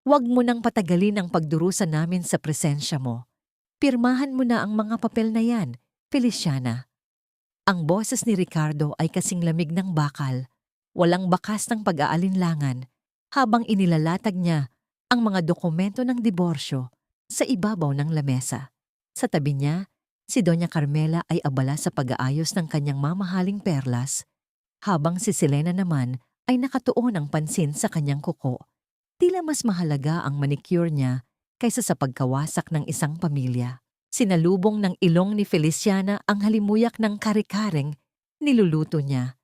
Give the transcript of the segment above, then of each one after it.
Huwag mo nang patagalin ang pagdurusa namin sa presensya mo. Pirmahan mo na ang mga papel na yan, Feliciana. Ang boses ni Ricardo ay kasing lamig ng bakal, walang bakas ng pag-aalinlangan, habang inilalatag niya ang mga dokumento ng diborsyo sa ibabaw ng lamesa. Sa tabi niya, si Doña Carmela ay abala sa pag-aayos ng kanyang mamahaling perlas, habang si Selena naman ay nakatuon ang pansin sa kanyang kuko. Tila mas mahalaga ang manicure niya kaysa sa pagkawasak ng isang pamilya. Sinalubong ng ilong ni Feliciana ang halimuyak ng kare-kareng niluluto niya.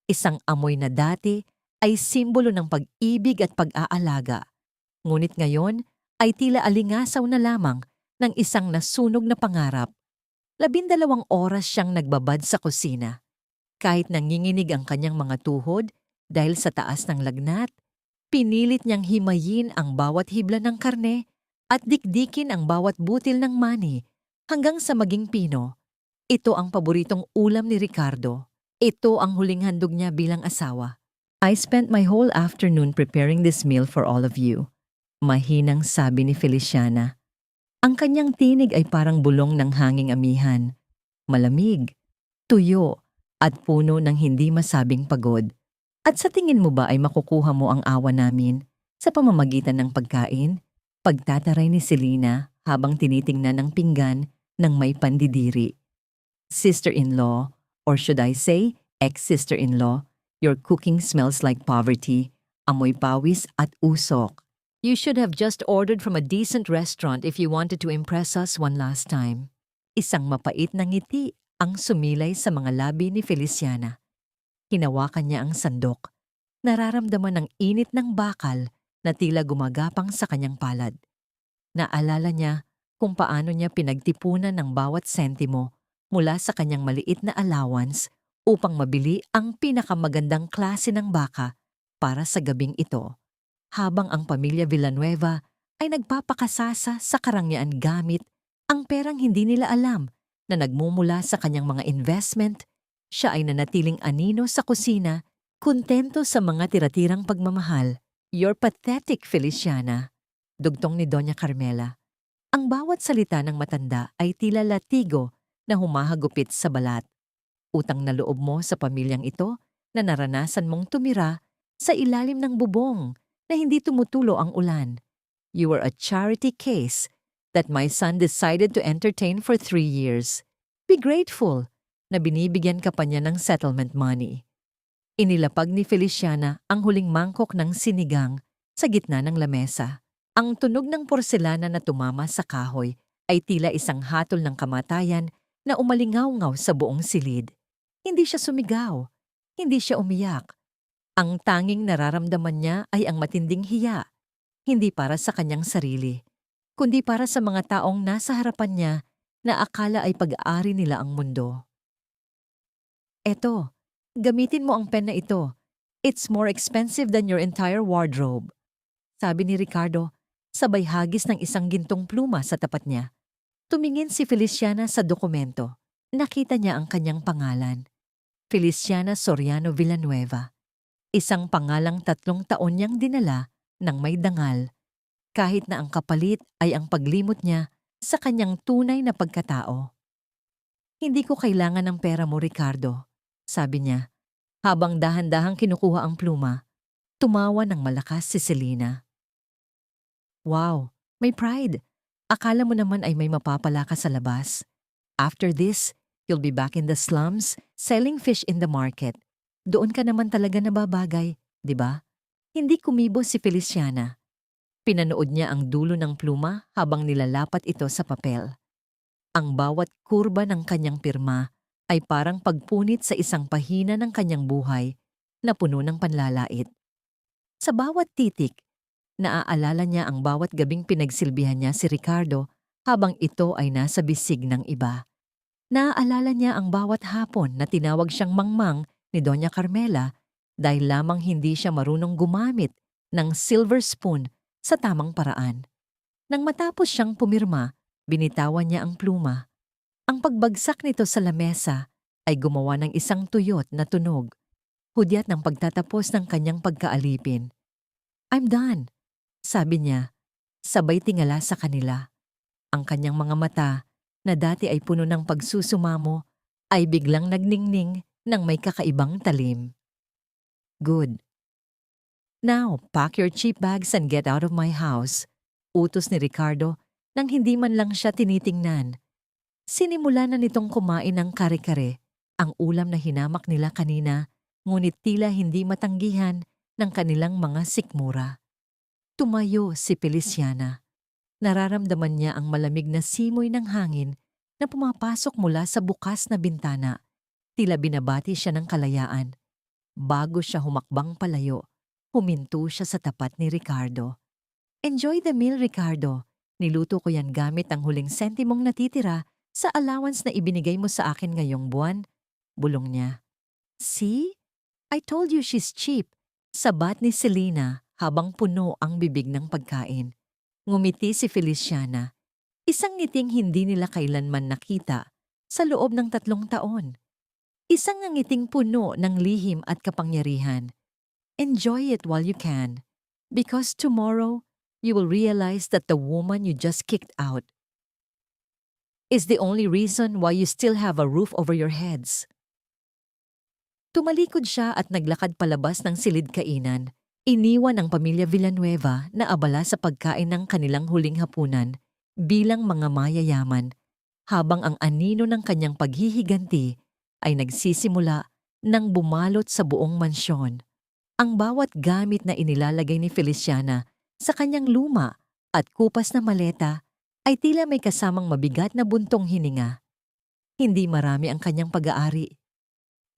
Isang amoy na dati ay simbolo ng pag-ibig at pag-aalaga. Ngunit ngayon ay tila alingasaw na lamang ng isang nasunog na pangarap. 12 oras siyang nagbabad sa kusina. Kahit nanginginig ang kanyang mga tuhod dahil sa taas ng lagnat, pinilit niyang himayin ang bawat hibla ng karne at dikdikin ang bawat butil ng mani hanggang sa maging pino. Ito ang paboritong ulam ni Ricardo. Ito ang huling handog niya bilang asawa. I spent my whole afternoon preparing this meal for all of you. Mahinang sabi ni Feliciana. Ang kanyang tinig ay parang bulong ng hanging amihan. Malamig, tuyo, at puno ng hindi masabing pagod. At sa tingin mo ba ay makukuha mo ang awa namin sa pamamagitan ng pagkain? Pagtataray ni Selena habang tinitingnan ng pinggan ng may pandidiri. Sister-in-law, or should I say, ex-sister-in-law, your cooking smells like poverty, amoy pawis at usok. You should have just ordered from a decent restaurant if you wanted to impress us one last time. Isang mapait na ngiti ang sumilay sa mga labi ni Feliciana. Hinawakan niya ang sandok. Nararamdaman ng init ng bakal na tila gumagapang sa kanyang palad. Naalala niya kung paano niya pinagtipunan ng bawat sentimo mula sa kanyang maliit na allowance upang mabili ang pinakamagandang klase ng baka para sa gabing ito. Habang ang pamilya Villanueva ay nagpapakasasa sa karangyaan gamit ang perang hindi nila alam na nagmumula sa kanyang mga investment, siya ay nanatiling anino sa kusina, kontento sa mga tiratirang pagmamahal. You're pathetic, Feliciana, dugtong ni Doña Carmela. Ang bawat salita ng matanda ay tila latigo na humahagupit sa balat. Utang na loob mo sa pamilyang ito na naranasan mong tumira sa ilalim ng bubong na hindi tumutulo ang ulan. You were a charity case that my son decided to entertain for 3 years. Be grateful na binibigyan ka pa niya ng settlement money. Inilapag ni Feliciana ang huling mangkok ng sinigang sa gitna ng lamesa. Ang tunog ng porselana na tumama sa kahoy ay tila isang hatol ng kamatayan na umalingaw-ngaw sa buong silid. Hindi siya sumigaw, hindi siya umiyak. Ang tanging nararamdaman niya ay ang matinding hiya, hindi para sa kanyang sarili, kundi para sa mga taong nasa harapan niya na akala ay pag-aari nila ang mundo. Eto, gamitin mo ang pen na ito. It's more expensive than your entire wardrobe. Sabi ni Ricardo, sabay hagis ng isang gintong pluma sa tapat niya. Tumingin si Feliciana sa dokumento. Nakita niya ang kanyang pangalan. Feliciana Soriano Villanueva. Isang pangalang 3 taon niyang dinala ng may dangal, kahit na ang kapalit ay ang paglimot niya sa kanyang tunay na pagkatao. Hindi ko kailangan ng pera mo, Ricardo, sabi niya. Habang dahan-dahang kinukuha ang pluma, tumawa ng malakas si Selena. Wow, may pride. Akala mo naman ay may mapapala ka sa labas. After this, you'll be back in the slums, selling fish in the market. Doon ka naman talaga nababagay, di ba? Hindi kumibo si Feliciana. Pinanood niya ang dulo ng pluma habang nilalapat ito sa papel. Ang bawat kurba ng kanyang pirma ay parang pagpunit sa isang pahina ng kanyang buhay na puno ng panlalait. Sa bawat titik, naaalala niya ang bawat gabing pinagsilbihan niya si Ricardo habang ito ay nasa bisig ng iba. Naaalala niya ang bawat hapon na tinawag siyang mangmang ni Doña Carmela dahil lamang hindi siya marunong gumamit ng silver spoon sa tamang paraan. Nang matapos siyang pumirma, binitawan niya ang pluma. Ang pagbagsak nito sa lamesa ay gumawa ng isang tuyot na tunog, hudyat ng pagtatapos ng kanyang pagkaalipin. I'm done, sabi niya, sabay tingala sa kanila. Ang kanyang mga mata, na dati ay puno ng pagsusumamo, ay biglang nagningning ng may kakaibang talim. Good. Now, pack your cheap bags and get out of my house. Utos ni Ricardo nang hindi man lang siya tinitingnan. Sinimula na nitong kumain ng kare-kare, ang ulam na hinamak nila kanina, ngunit tila hindi matanggihan ng kanilang mga sikmura. Tumayo si Feliciana. Nararamdaman niya ang malamig na simoy ng hangin na pumapasok mula sa bukas na bintana. Tila binabati siya ng kalayaan. Bago siya humakbang palayo, huminto siya sa tapat ni Ricardo. Enjoy the meal, Ricardo. Niluto ko yan gamit ang huling sentimong natitira sa allowance na ibinigay mo sa akin ngayong buwan. Bulong niya. See? I told you she's cheap. Sabat ni Selena habang puno ang bibig ng pagkain. Ngumiti si Feliciana. Isang ngiting hindi nila kailanman nakita sa loob ng 3 taon. Isang ngiting puno ng lihim at kapangyarihan. Enjoy it while you can, because tomorrow you will realize that the woman you just kicked out is the only reason why you still have a roof over your heads. Tumalikod siya at naglakad palabas ng silid kainan. Iniwan ang pamilya Villanueva na abala sa pagkain ng kanilang huling hapunan bilang mga mayayaman, habang ang anino ng kanyang paghihiganti ay nagsisimula nang bumalot sa buong mansyon. Ang bawat gamit na inilalagay ni Feliciana sa kanyang luma at kupas na maleta ay tila may kasamang mabigat na buntong hininga. Hindi marami ang kanyang pag-aari.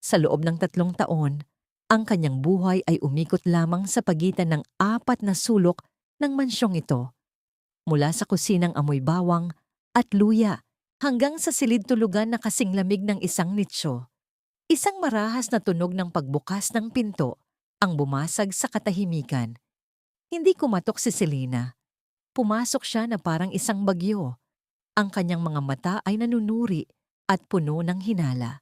Sa loob ng 3 taon, ang kanyang buhay ay umikot lamang sa pagitan ng 4 na sulok ng mansyong ito. Mula sa kusinang amoy bawang at luya hanggang sa silid tulugan na kasing lamig ng isang nitsyo. Isang marahas na tunog ng pagbukas ng pinto ang bumasag sa katahimikan. Hindi kumatok si Selena. Pumasok siya na parang isang bagyo. Ang kanyang mga mata ay nanunuri at puno ng hinala.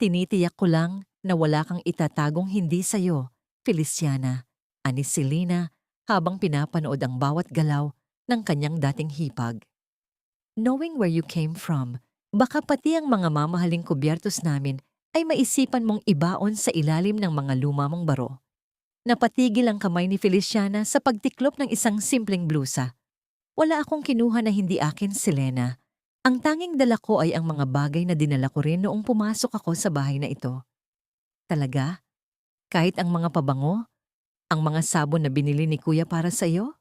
Tinitiyak ko lang na wala kang itatagong hindi sa'yo, Feliciana, ani Selena habang pinapanood ang bawat galaw ng kanyang dating hipag. Knowing where you came from, baka pati ang mga mamahaling kubyertos namin ay maisipan mong ibaon sa ilalim ng mga luma mong baro. Napatigil ang kamay ni Feliciana sa pagtiklop ng isang simpleng blusa. Wala akong kinuha na hindi akin, Selena. Ang tanging dala ko ay ang mga bagay na dinala ko rin noong pumasok ako sa bahay na ito. Talaga? Kahit ang mga pabango? Ang mga sabon na binili ni Kuya para sa iyo?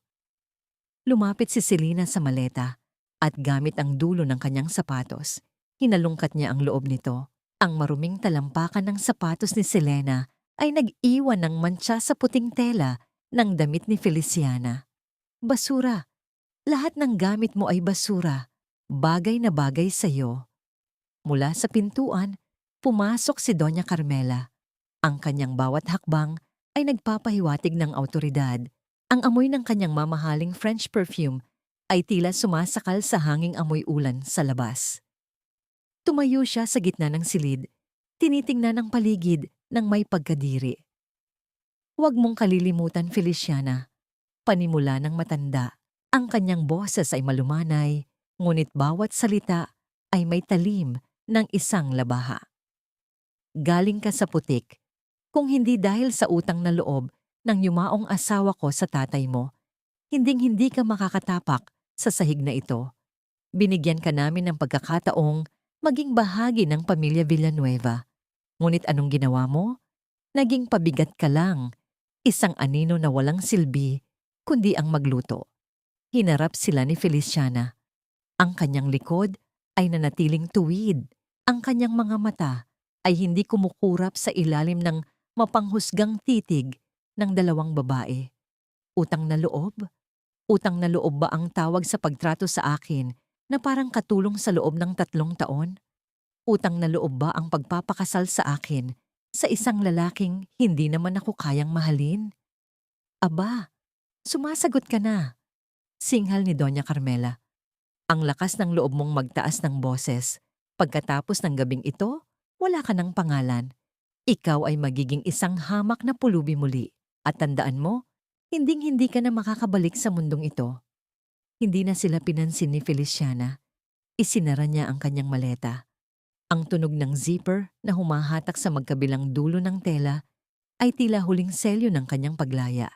Lumapit si Selena sa maleta at gamit ang dulo ng kanyang sapatos, hinalungkat niya ang loob nito. Ang maruming talampakan ng sapatos ni Selena ay nag-iwan ng mantsa sa puting tela ng damit ni Feliciana. Basura. Lahat ng gamit mo ay basura. Bagay na bagay sa iyo. Mula sa pintuan, pumasok si Doña Carmela. Ang kanyang bawat hakbang ay nagpapahiwatig ng awtoridad. Ang amoy ng kanyang mamahaling French perfume ay tila sumasakal sa hanging amoy ulan sa labas. Tumayo siya sa gitna ng silid, tinitingnan ang paligid ng may pagkadiri. Huwag mong kalilimutan, Feliciana. Panimula ng matanda. Ang kanyang boses ay malumanay, ngunit bawat salita ay may talim ng isang labaha. Galing ka sa putik. Kung hindi dahil sa utang na loob ng yumaong asawa ko sa tatay mo, hinding-hindi ka makakatapak sa sahig na ito. Binigyan ka namin ng pagkakataong maging bahagi ng pamilya Villanueva. Ngunit anong ginawa mo? Naging pabigat ka lang, isang anino na walang silbi, kundi ang magluto. Hinarap sila ni Feliciana. Ang kanyang likod ay nanatiling tuwid. Ang kanyang mga mata ay hindi kumukurap sa ilalim ng mapanghusgang titig ng 2 babae. Utang na loob? Utang na loob ba ang tawag sa pagtrato sa akin na parang katulong sa loob ng 3 taon? Utang na loob ba ang pagpapakasal sa akin sa isang lalaking hindi naman ako kayang mahalin? Aba, sumasagot ka na. Singhal ni Doña Carmela. Ang lakas ng loob mong magtaas ng boses. Pagkatapos ng gabing ito, wala ka ng pangalan. Ikaw ay magiging isang hamak na pulubi muli. At tandaan mo, Hinding-hindi ka na makakabalik sa mundong ito. Hindi na sila pinansin ni Feliciana. Isinara niya ang kanyang maleta. Ang tunog ng zipper na humahatak sa magkabilang dulo ng tela ay tila huling selyo ng kanyang paglaya.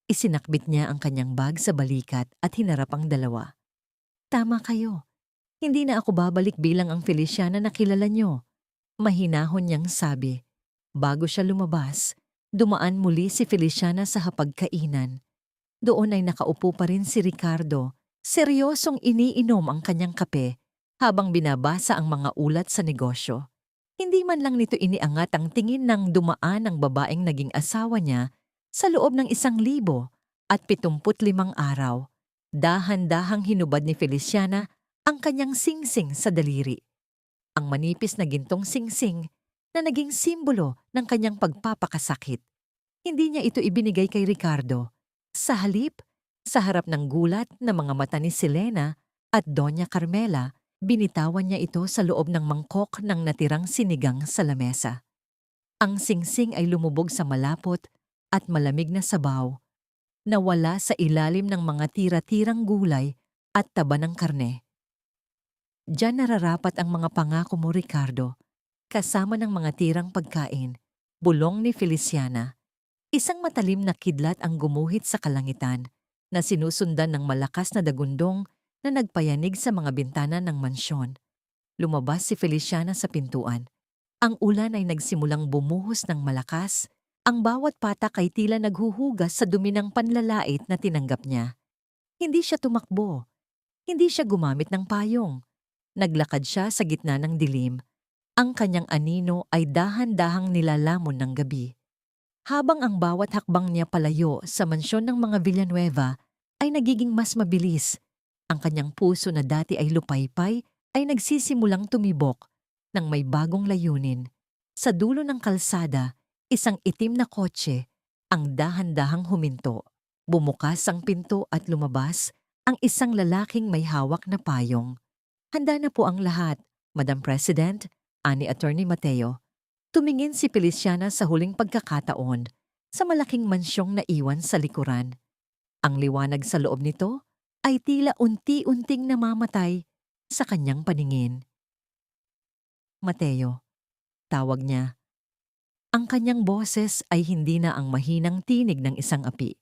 Isinakbit niya ang kanyang bag sa balikat at hinarap ang dalawa. Tama kayo. Hindi na ako babalik bilang ang Feliciana na kilala niyo. Mahinahon niyang sabi. Bago siya lumabas, dumaan muli si Feliciana sa hapagkainan. Doon ay nakaupo pa rin si Ricardo, seryosong iniinom ang kanyang kape habang binabasa ang mga ulat sa negosyo. Hindi man lang nito iniangat ang tingin ng dumaan ng babaeng naging asawa niya sa loob ng 175 araw. Dahan-dahang hinubad ni Feliciana ang kanyang singsing sa daliri. Ang manipis na gintong singsing na naging simbolo ng kanyang pagpapakasakit. Hindi niya ito ibinigay kay Ricardo. Sa halip, sa harap ng gulat na mga mata ni Selena at Doña Carmela, binitawan niya ito sa loob ng mangkok ng natirang sinigang sa lamesa. Ang singsing ay lumubog sa malapot at malamig na sabaw, nawala sa ilalim ng mga tira-tirang gulay at taba ng karne. Diyan nararapat ang mga pangako mo, Ricardo, kasama ng mga tirang pagkain, bulong ni Feliciana. Isang matalim na kidlat ang gumuhit sa kalangitan na sinusundan ng malakas na dagundong na nagpayanig sa mga bintana ng mansyon. Lumabas si Feliciana sa pintuan. Ang ulan ay nagsimulang bumuhos ng malakas. Ang bawat patak ay tila naghuhugas sa dumi ng panlalait na tinanggap niya. Hindi siya tumakbo. Hindi siya gumamit ng payong. Naglakad siya sa gitna ng dilim. Ang kanyang anino ay dahan-dahang nilalamon ng gabi. Habang ang bawat hakbang niya palayo sa mansyon ng mga Villanueva ay nagiging mas mabilis, ang kanyang puso na dati ay lupaypay ay nagsisimulang tumibok ng may bagong layunin. Sa dulo ng kalsada, isang itim na kotse ang dahan-dahang huminto. Bumukas ang pinto at lumabas ang isang lalaking may hawak na payong. Handa na po ang lahat, Madam President, ani Attorney Mateo. Tumingin si Feliciana sa huling pagkakataon sa malaking mansyong naiwan sa likuran. Ang liwanag sa loob nito ay tila unti-unting namamatay sa kanyang paningin. Mateo, tawag niya. Ang kanyang boses ay hindi na ang mahinang tinig ng isang api.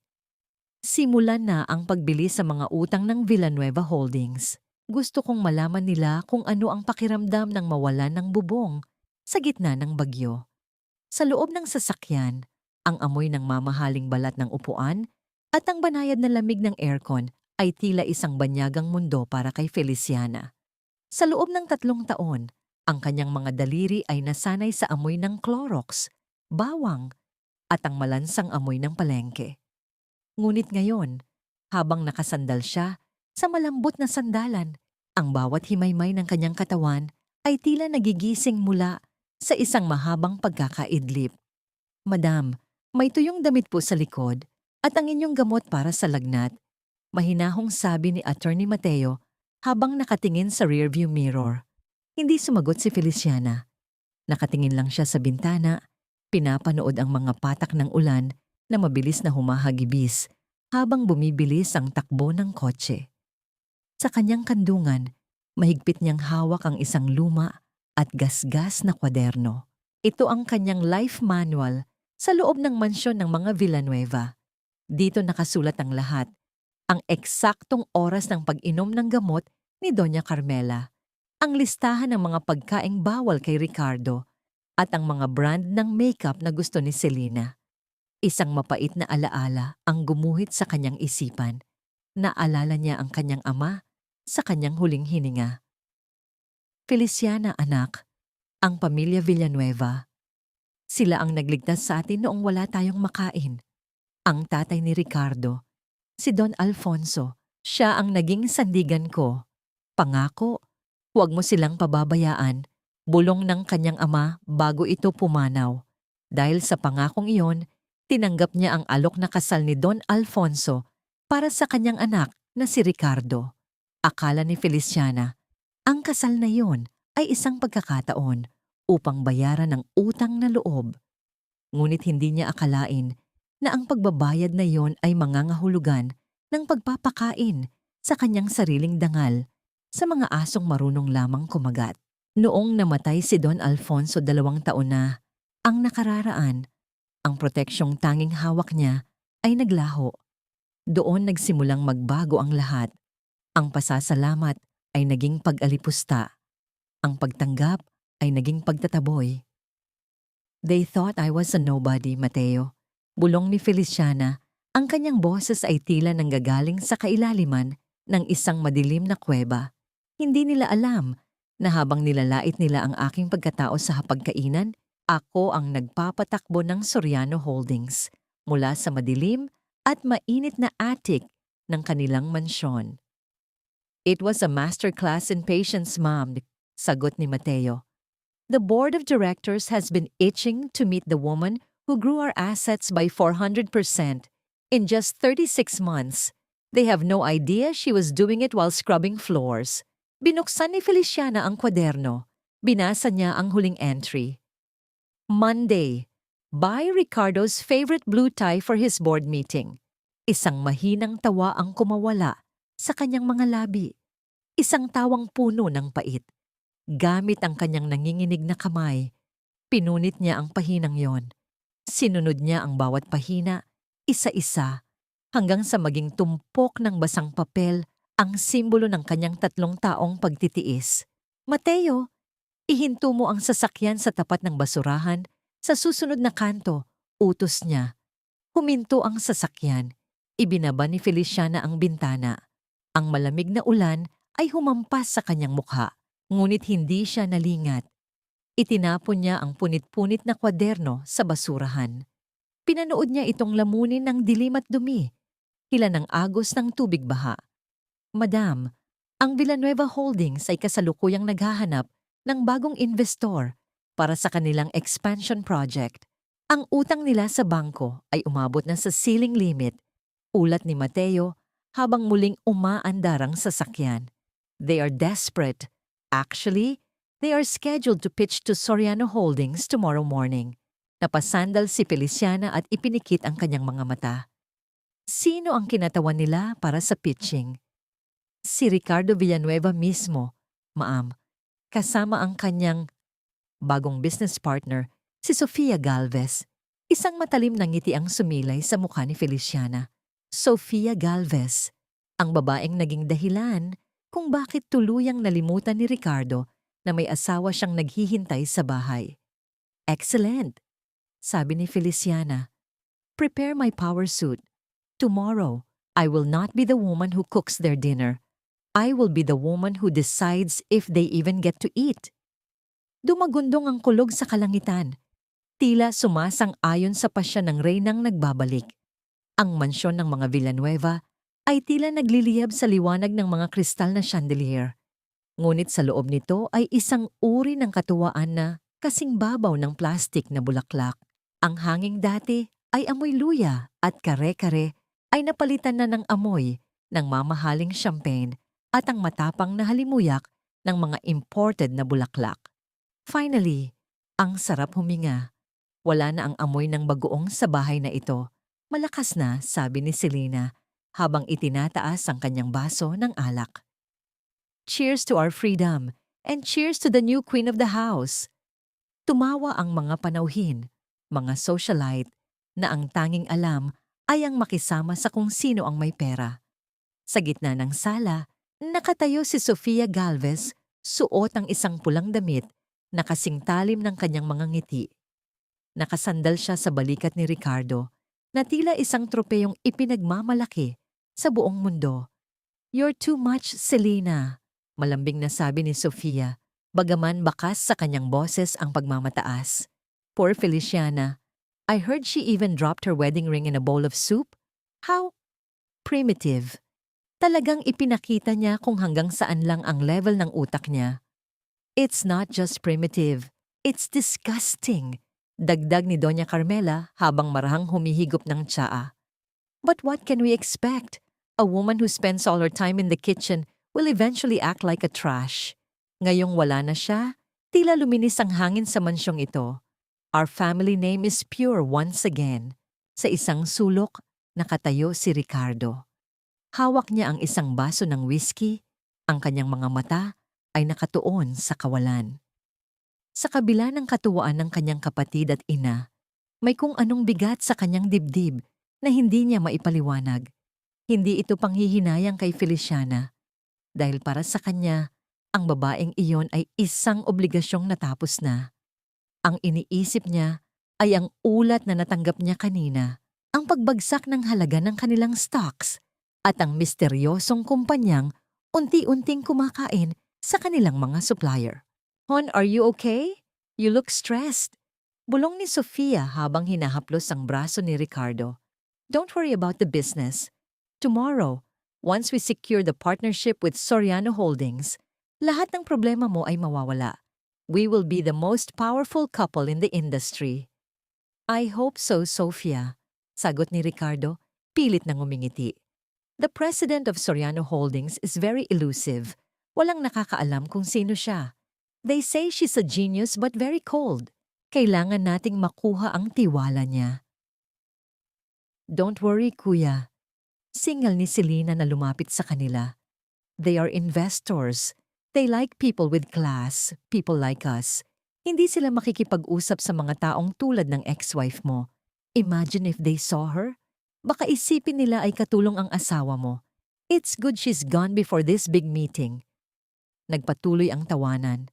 Simulan na ang pagbili sa mga utang ng Villanueva Holdings. Gusto kong malaman nila kung ano ang pakiramdam ng mawalan ng bubong sa gitna ng bagyo. Sa loob ng sasakyan, ang amoy ng mamahaling balat ng upuan at ang banayad na lamig ng aircon ay tila isang banyagang mundo para kay Feliciana. Sa loob ng 3 taon, ang kanyang mga daliri ay nasanay sa amoy ng Clorox, bawang, at ang malansang amoy ng palengke. Ngunit ngayon, habang nakasandal siya sa malambot na sandalan, ang bawat himaymay ng kanyang katawan ay tila nagigising mula sa isang mahabang pagkakaidlip. Madam, may tuyong damit po sa likod at ang inyong gamot para sa lagnat, mahinahong sabi ni Attorney Mateo habang nakatingin sa rearview mirror. Hindi sumagot si Feliciana. Nakatingin lang siya sa bintana, pinapanood ang mga patak ng ulan na mabilis na humahagibis habang bumibilis ang takbo ng kotse. Sa kanyang kandungan, mahigpit niyang hawak ang isang luma at gasgas na kwaderno. Ito ang kanyang life manual sa loob ng mansyon ng mga Villanueva. Dito nakasulat ang lahat, ang eksaktong oras ng pag-inom ng gamot ni Doña Carmela, ang listahan ng mga pagkaing bawal kay Ricardo, at ang mga brand ng makeup na gusto ni Selena. Isang mapait na alaala ang gumuhit sa kanyang isipan. Naalala niya ang kanyang ama sa kanyang huling hininga. Feliciana, anak, ang pamilya Villanueva. Sila ang nagligtas sa atin noong wala tayong makain. Ang tatay ni Ricardo, si Don Alfonso, siya ang naging sandigan ko. Pangako, huwag mo silang pababayaan, bulong ng kanyang ama bago ito pumanaw. Dahil sa pangakong iyon, tinanggap niya ang alok na kasal ni Don Alfonso para sa kanyang anak na si Ricardo. Akala ni Feliciana, ang kasal na iyon ay isang pagkakataon upang bayaran ang utang na loob. Ngunit hindi niya akalain na ang pagbabayad na yon ay mangangahulugan ng pagpapakain sa kanyang sariling dangal sa mga asong marunong lamang kumagat. Noong namatay si Don Alfonso 2 taon na, ang nakararaan, ang proteksyong tanging hawak niya ay naglaho. Doon nagsimulang magbago ang lahat. Ang pasasalamat ay naging pag-alipusta. Ang pagtanggap ay naging pagtataboy. They thought I was a nobody, Mateo. Bulong ni Feliciana, ang kanyang boses ay tila nanggagaling sa kailaliman ng isang madilim na kuweba. Hindi nila alam na habang nilalait nila ang aking pagkatao sa hapagkainan, ako ang nagpapatakbo ng Soriano Holdings mula sa madilim at mainit na attic ng kanilang mansyon. It was a masterclass in patience, ma'am, sagot ni Mateo. The board of directors has been itching to meet the woman who grew our assets by 400% in just 36 months. They have no idea she was doing it while scrubbing floors. Binuksan ni Feliciana ang kwaderno. Binasa niya ang huling entry. Monday, buy Ricardo's favorite blue tie for his board meeting. Isang mahinang tawa ang kumawala sa kanyang mga labi. Isang tawang puno ng pait. Gamit ang kanyang nanginginig na kamay, pinunit niya ang pahinang yon. Sinunod niya ang bawat pahina, isa-isa, hanggang sa maging tumpok ng basang papel ang simbolo ng kanyang 3 taong pagtitiis. Mateo, ihinto mo ang sasakyan sa tapat ng basurahan sa susunod na kanto, utos niya. Huminto ang sasakyan. Ibinaba ni Feliciana ang bintana. Ang malamig na ulan ay humampas sa kanyang mukha, ngunit hindi siya nalingat. Itinapon niya ang punit-punit na kwaderno sa basurahan. Pinanood niya itong lamunin ng dilim at dumi, hila ng agos ng tubig baha. Madam, ang Villanueva Holdings ay kasalukuyang naghahanap ng bagong investor para sa kanilang expansion project. Ang utang nila sa bangko ay umabot na sa ceiling limit, ulat ni Mateo habang muling umaandar ang sasakyan. They are desperate. Actually, they are scheduled to pitch to Soriano Holdings tomorrow morning. Napasandal si Feliciana at ipinikit ang kanyang mga mata. Sino ang kinatawan nila para sa pitching? Si Ricardo Villanueva mismo, ma'am, kasama ang kanyang bagong business partner, si Sofia Galvez. Isang matalim na ngiti ang sumilay sa mukha ni Feliciana. Sofia Galvez, ang babaeng naging dahilan kung bakit tuluyang nalimutan ni Ricardo na may asawa siyang naghihintay sa bahay. Excellent, sabi ni Feliciana. Prepare my power suit. Tomorrow, I will not be the woman who cooks their dinner. I will be the woman who decides if they even get to eat. Dumagundong ang kulog sa kalangitan. Tila sumasang-ayon sa pasya ng reynang nagbabalik. Ang mansyon ng mga Villanueva ay tila nagliliyab sa liwanag ng mga kristal na chandelier. Ngunit sa loob nito ay isang uri ng katuwaan na kasing babaw ng plastik na bulaklak. Ang hanging dati ay amoy luya at kare-kare ay napalitan na ng amoy ng mamahaling champagne at ang matapang na halimuyak ng mga imported na bulaklak. Finally, ang sarap huminga. Wala na ang amoy ng bagoong sa bahay na ito. Malakas na, sabi ni Selena, habang itinataas ang kanyang baso ng alak. Cheers to our freedom, and cheers to the new queen of the house. Tumawa ang mga panauhin, mga socialite, na ang tanging alam ay ang makisama sa kung sino ang may pera. Sa gitna ng sala, nakatayo si Sofia Galvez, suot ang isang pulang damit na kasing talim ng kanyang mga ngiti. Nakasandal siya sa balikat ni Ricardo, na tila isang tropeyong ipinagmamalaki sa buong mundo. You're too much, Selena, malambing na sabi ni Sofia, bagaman bakas sa kanyang boses ang pagmamataas. Poor Feliciana, I heard she even dropped her wedding ring in a bowl of soup. How primitive. Talagang ipinakita niya kung hanggang saan lang ang level ng utak niya. It's not just primitive, it's disgusting, dagdag ni Doña Carmela habang marahang humihigop ng tsaa. But what can we expect? A woman who spends all her time in the kitchen will eventually act like a trash. Ngayong wala na siya, tila luminis ang hangin sa mansyong ito. Our family name is pure once again. Sa isang sulok, nakatayo si Ricardo. Hawak niya ang isang baso ng whiskey, ang kanyang mga mata ay nakatuon sa kawalan. Sa kabila ng katuwaan ng kanyang kapatid at ina, may kung anong bigat sa kanyang dibdib na hindi niya maipaliwanag. Hindi ito panghihinayang kay Feliciana dahil para sa kanya, ang babaeng iyon ay isang obligasyong natapos na. Ang iniisip niya ay ang ulat na natanggap niya kanina, ang pagbagsak ng halaga ng kanilang stocks at ang misteryosong kumpanyang unti-unting kumakain sa kanilang mga supplier. Hon, are you okay? You look stressed. Bulong ni Sofia habang hinahaplos ang braso ni Ricardo. Don't worry about the business. Tomorrow, once we secure the partnership with Soriano Holdings, lahat ng problema mo ay mawawala. We will be the most powerful couple in the industry. I hope so, Sofia. Sagot ni Ricardo, pilit nang umingiti. The president of Soriano Holdings is very elusive. Walang nakakaalam kung sino siya. They say she's a genius but very cold. Kailangan nating makuha ang tiwala niya. Don't worry, kuya. Singal ni Selena na lumapit sa kanila. They are investors. They like people with class, people like us. Hindi sila makikipag-usap sa mga taong tulad ng ex-wife mo. Imagine if they saw her. Baka isipin nila ay katulong ang asawa mo. It's good she's gone before this big meeting. Nagpatuloy ang tawanan.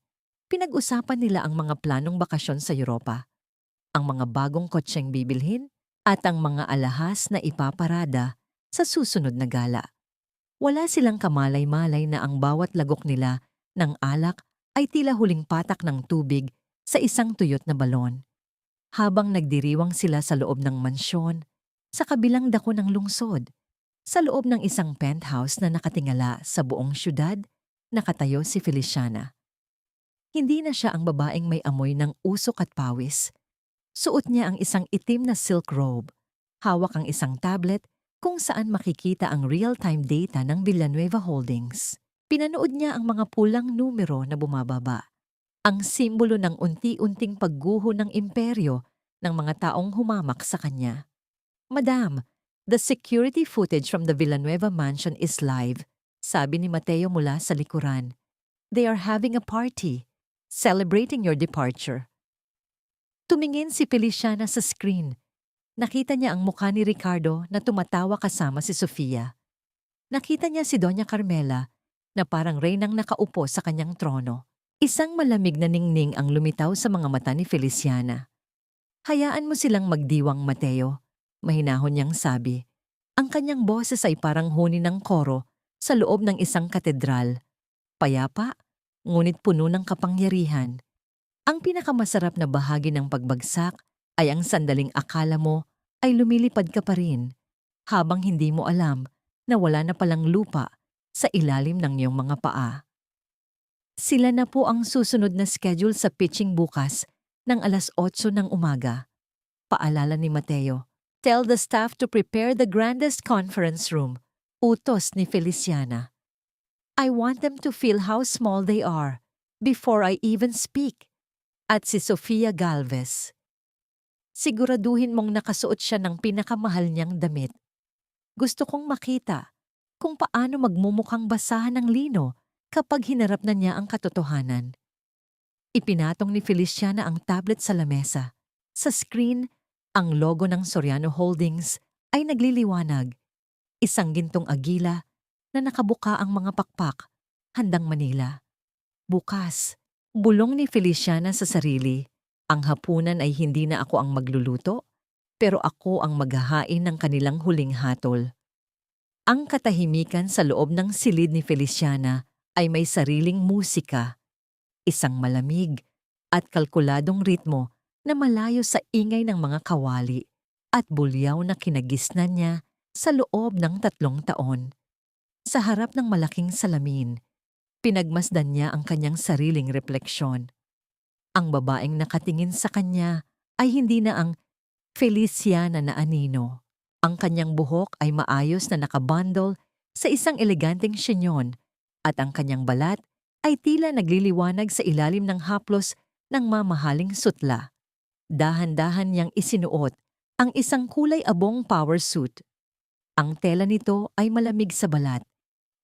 Pinag-usapan nila ang mga planong bakasyon sa Europa, ang mga bagong kotseng bibilhin, at ang mga alahas na ipaparada sa susunod na gala. Wala silang kamalay-malay na ang bawat lagok nila ng alak ay tila huling patak ng tubig sa isang tuyot na balon. Habang nagdiriwang sila sa loob ng mansyon, sa kabilang dako ng lungsod, sa loob ng isang penthouse na nakatingala sa buong syudad, nakatayo si Feliciana. Hindi na siya ang babaeng may amoy ng usok at pawis. Suot niya ang isang itim na silk robe, hawak ang isang tablet kung saan makikita ang real-time data ng Villanueva Holdings. Pinanood niya ang mga pulang numero na bumababa, ang simbolo ng unti-unting pagguho ng imperyo ng mga taong humamak sa kanya. Madam, the security footage from the Villanueva mansion is live, sabi ni Mateo mula sa likuran. They are having a party, celebrating your departure. Tumingin si Feliciana sa screen. Nakita niya ang mukha ni Ricardo na tumatawa kasama si Sofia. Nakita niya si Doña Carmela na parang reynang nakaupo sa kanyang trono. Isang malamig na ningning ang lumitaw sa mga mata ni Feliciana. Hayaan mo silang magdiwang, Mateo, mahinahon niyang sabi. Ang kanyang boses ay parang huni ng koro sa loob ng isang katedral. Payapa, ngunit puno ng kapangyarihan. Ang pinakamasarap na bahagi ng pagbagsak ay ang sandaling akala mo ay lumilipad ka pa rin, habang hindi mo alam na wala na palang lupa sa ilalim ng iyong mga paa. Sila na po ang susunod na schedule sa pitching bukas ng 8:00 ng umaga. Paalala ni Mateo. Tell the staff to prepare the grandest conference room. Utos ni Feliciana. I want them to feel how small they are before I even speak. At si Sofia Galvez. Siguraduhin mong nakasuot siya ng pinakamahal niyang damit. Gusto kong makita kung paano magmumukhang basahan ng lino kapag hinarap na niya ang katotohanan. Ipinatong ni Feliciana ang tablet sa lamesa. Sa screen, ang logo ng Soriano Holdings ay nagliliwanag. Isang gintong agila na nakabuka ang mga pakpak, handang Manila. Bukas, bulong ni Feliciana sa sarili. Ang hapunan ay hindi na ako ang magluluto, pero ako ang maghahain ng kanilang huling hatol. Ang katahimikan sa loob ng silid ni Feliciana ay may sariling musika, isang malamig at kalkuladong ritmo na malayo sa ingay ng mga kawali at bulyaw na kinagisnan niya sa loob ng 3 taon. Sa harap ng malaking salamin, pinagmasdan niya ang kanyang sariling refleksyon. Ang babaeng nakatingin sa kanya ay hindi na ang Feliciana na anino. Ang kanyang buhok ay maayos na nakabundle sa isang eleganteng shinyon at ang kanyang balat ay tila nagliliwanag sa ilalim ng haplos ng mamahaling sutla. Dahan-dahan niyang isinuot ang isang kulay abong power suit. Ang tela nito ay malamig sa balat,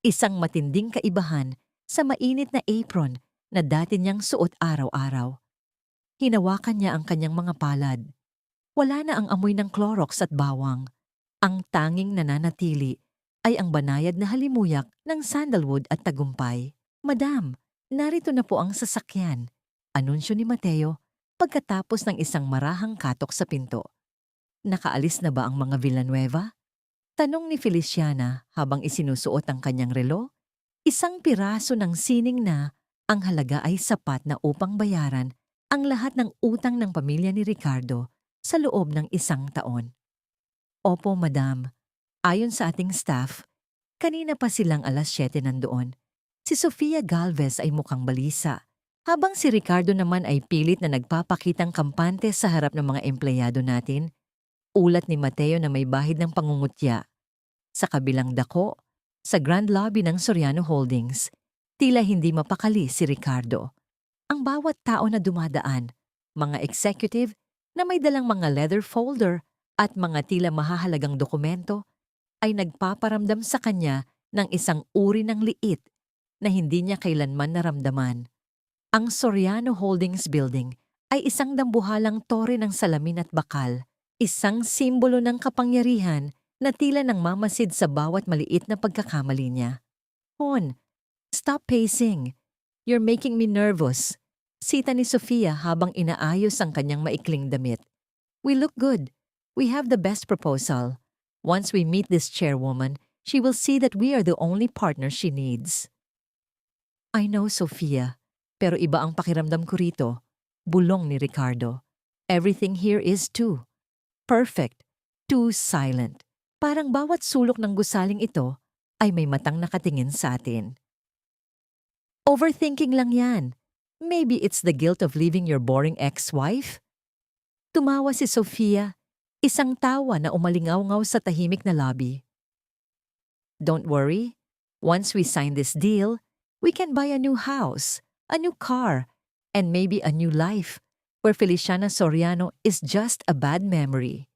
isang matinding kaibahan sa mainit na apron na dati niyang suot araw-araw. Hinawakan niya ang kanyang mga palad. Wala na ang amoy ng Clorox at bawang. Ang tanging nananatili ay ang banayad na halimuyak ng sandalwood at tagumpay. Madam, narito na po ang sasakyan. Anunsyo ni Mateo pagkatapos ng isang marahang katok sa pinto. Nakaalis na ba ang mga Villanueva? Tanong ni Feliciana habang isinusuot ang kanyang relo. Isang piraso ng sining na ang halaga ay sapat na upang bayaran ang lahat ng utang ng pamilya ni Ricardo sa loob ng 1 taon. Opo, madam. Ayon sa ating staff, kanina pa silang 7:00 nandoon. Si Sofia Galvez ay mukhang balisa, habang si Ricardo naman ay pilit na nagpapakitang kampante sa harap ng mga empleyado natin. Ulat ni Mateo na may bahid ng pangungutya. Sa kabilang dako, sa grand lobby ng Soriano Holdings, tila hindi mapakali si Ricardo. Ang bawat tao na dumadaan, mga executive na may dalang mga leather folder at mga tila mahahalagang dokumento, ay nagpaparamdam sa kanya ng isang uri ng liit na hindi niya kailanman naramdaman. Ang Soriano Holdings Building ay isang dambuhalang tore ng salamin at bakal, isang simbolo ng kapangyarihan na tila nang mamasid sa bawat maliit na pagkakamali niya. Hon, stop pacing. You're making me nervous. Sita ni Sofia habang inaayos ang kanyang maikling damit. We look good. We have the best proposal. Once we meet this chairwoman, she will see that we are the only partner she needs. I know, Sofia, pero iba ang pakiramdam ko rito. Bulong ni Ricardo. Everything here is too perfect, too silent. Parang bawat sulok ng gusaling ito ay may matang nakatingin sa atin. Overthinking lang yan. Maybe it's the guilt of leaving your boring ex-wife? Tumawa si Sofia, isang tawa na umalingaw-ngaw sa tahimik na lobby. Don't worry. Once we sign this deal, we can buy a new house, a new car, and maybe a new life, where Feliciana Soriano is just a bad memory.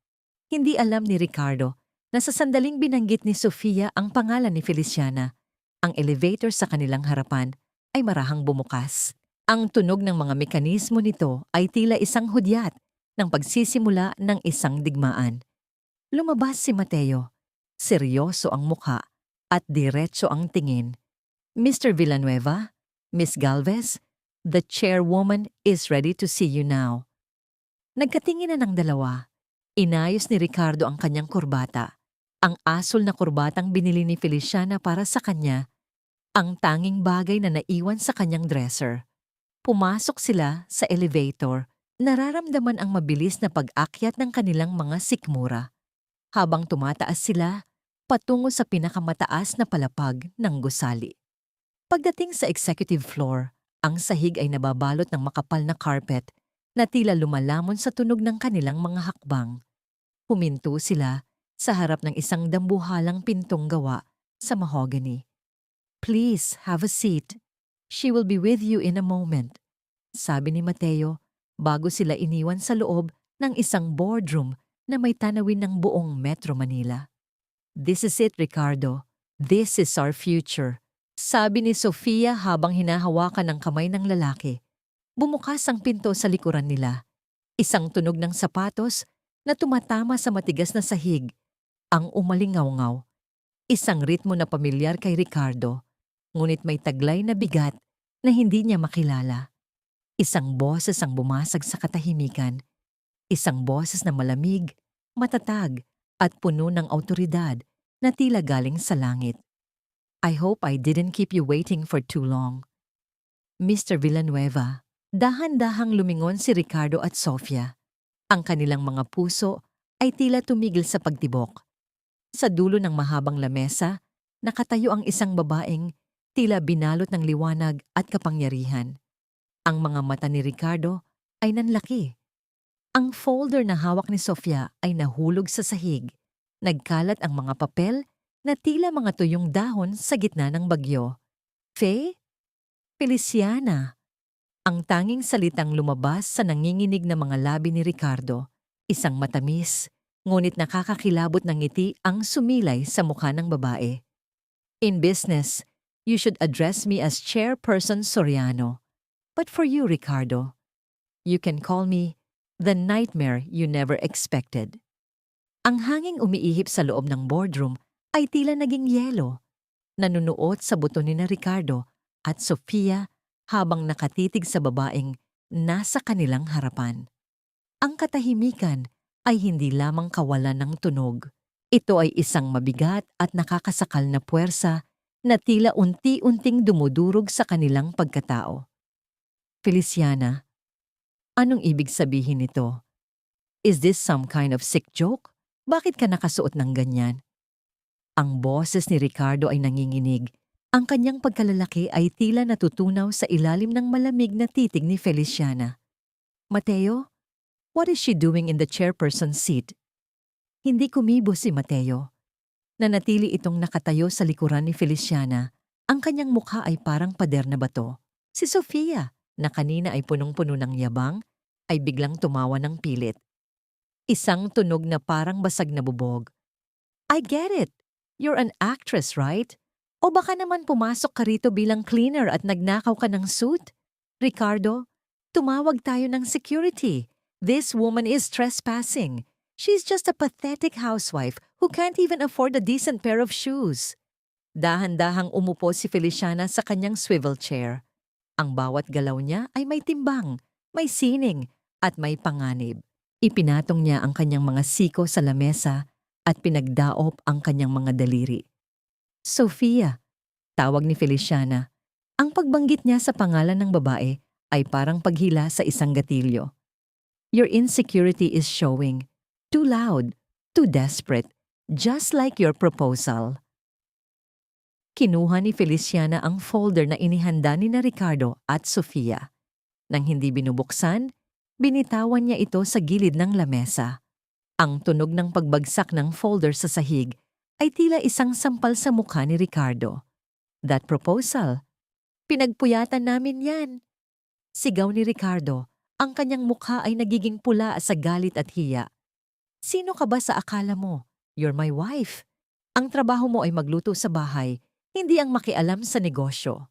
Hindi alam ni Ricardo na sa sandaling binanggit ni Sofia ang pangalan ni Feliciana, ang elevator sa kanilang harapan ay marahang bumukas. Ang tunog ng mga mekanismo nito ay tila isang hudyat ng pagsisimula ng isang digmaan. Lumabas si Mateo. Seryoso ang mukha at diretso ang tingin. Mr. Villanueva, Miss Galvez, the chairwoman is ready to see you now. Nagkatingin na ng dalawa. Inayos ni Ricardo ang kanyang kurbata. Ang asul na kurbatang binili ni Feliciana para sa kanya, ang tanging bagay na naiwan sa kanyang dresser. Pumasok sila sa elevator, nararamdaman ang mabilis na pag-akyat ng kanilang mga sikmura. Habang tumataas sila, patungo sa pinakamataas na palapag ng gusali. Pagdating sa executive floor, ang sahig ay nababalot ng makapal na carpet na tila lumalamon sa tunog ng kanilang mga hakbang. Huminto sila sa harap ng isang dambuhalang pintong gawa sa mahogany. Please have a seat. She will be with you in a moment, sabi ni Mateo bago sila iniwan sa loob ng isang boardroom na may tanawin ng buong Metro Manila. This is it, Ricardo. This is our future, sabi ni Sofia habang hinahawakan ng kamay ng lalaki. Bumukas ang pinto sa likuran nila. Isang tunog ng sapatos na tumatama sa matigas na sahig ang umalingaw-ngaw. Isang ritmo na pamilyar kay Ricardo, ngunit may taglay na bigat na hindi niya makilala. Isang boses ang bumasag sa katahimikan. Isang boses na malamig, matatag, at puno ng awtoridad na tila galing sa langit. I hope I didn't keep you waiting for too long. Mr. Villanueva, dahan-dahang lumingon si Ricardo at Sofia. Ang kanilang mga puso ay tila tumigil sa pagtibok. Sa dulo ng mahabang lamesa, nakatayo ang isang babaeng tila binalot ng liwanag at kapangyarihan. Ang mga mata ni Ricardo ay nanlaki. Ang folder na hawak ni Sofia ay nahulog sa sahig. Nagkalat ang mga papel na tila mga tuyong dahon sa gitna ng bagyo. Faye? Feliciana. Ang tanging salitang lumabas sa nanginginig na mga labi ni Ricardo, isang matamis, ngunit nakakakilabot ng ngiti ang sumilay sa mukha ng babae. In business, you should address me as Chairperson Soriano. But for you, Ricardo, you can call me the nightmare you never expected. Ang hanging umiihip sa loob ng boardroom ay tila naging yelo. Nanunuot sa buto ni na Ricardo at Sofia habang nakatitig sa babaeng nasa kanilang harapan. Ang katahimikan ay hindi lamang kawalan ng tunog. Ito ay isang mabigat at nakakasakal na puwersa na tila unti-unting dumudurog sa kanilang pagkatao. Feliciana, anong ibig sabihin nito? Is this some kind of sick joke? Bakit ka nakasuot ng ganyan? Ang boses ni Ricardo ay nanginginig. Ang kanyang pagkalalaki ay tila natutunaw sa ilalim ng malamig na titig ni Feliciana. Mateo, what is she doing in the chairperson's seat? Hindi kumibo si Mateo. Nanatili itong nakatayo sa likuran ni Feliciana. Ang kanyang mukha ay parang pader na bato. Si Sofia, na kanina ay punong-puno ng yabang, ay biglang tumawa ng pilit. Isang tunog na parang basag na bubog. I get it. You're an actress, right? O baka naman pumasok ka rito bilang cleaner at nagnakaw ka ng suit? Ricardo, tumawag tayo ng security. This woman is trespassing. She's just a pathetic housewife who can't even afford a decent pair of shoes. Dahan-dahang umupo si Feliciana sa kanyang swivel chair. Ang bawat galaw niya ay may timbang, may sining, at may panganib. Ipinatong niya ang kanyang mga siko sa lamesa at pinagdaop ang kanyang mga daliri. Sofia, tawag ni Feliciana. Ang pagbanggit niya sa pangalan ng babae ay parang paghila sa isang gatilyo. Your insecurity is showing. Too loud, too desperate, just like your proposal. Kinuha ni Feliciana ang folder na inihanda ni na Ricardo at Sofia. Nang hindi binubuksan, binitawan niya ito sa gilid ng lamesa. Ang tunog ng pagbagsak ng folder sa sahig ay tila isang sampal sa mukha ni Ricardo. That proposal? Pinagpuyatan namin yan. Sigaw ni Ricardo, ang kanyang mukha ay nagiging pula sa galit at hiya. Sino ka ba sa akala mo? You're my wife. Ang trabaho mo ay magluto sa bahay, hindi ang makialam sa negosyo.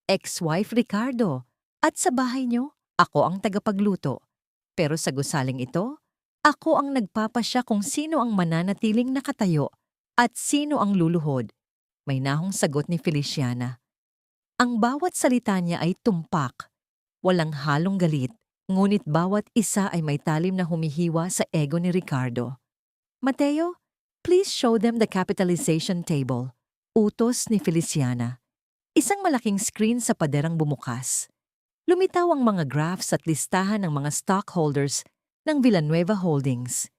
Ex-wife Ricardo, at sa bahay niyo, ako ang tagapagluto. Pero sa gusaling ito, ako ang nagpapasya kung sino ang mananatiling nakatayo at sino ang luluhod. May nahong sagot ni Feliciana. Ang bawat salita niya ay tumpak. Walang halong galit, ngunit bawat isa ay may talim na humihiwa sa ego ni Ricardo. Mateo, please show them the capitalization table. Utos ni Feliciana. Isang malaking screen sa paderang bumukas. Lumitaw ang mga graphs at listahan ng mga stockholders ng Villanueva Holdings.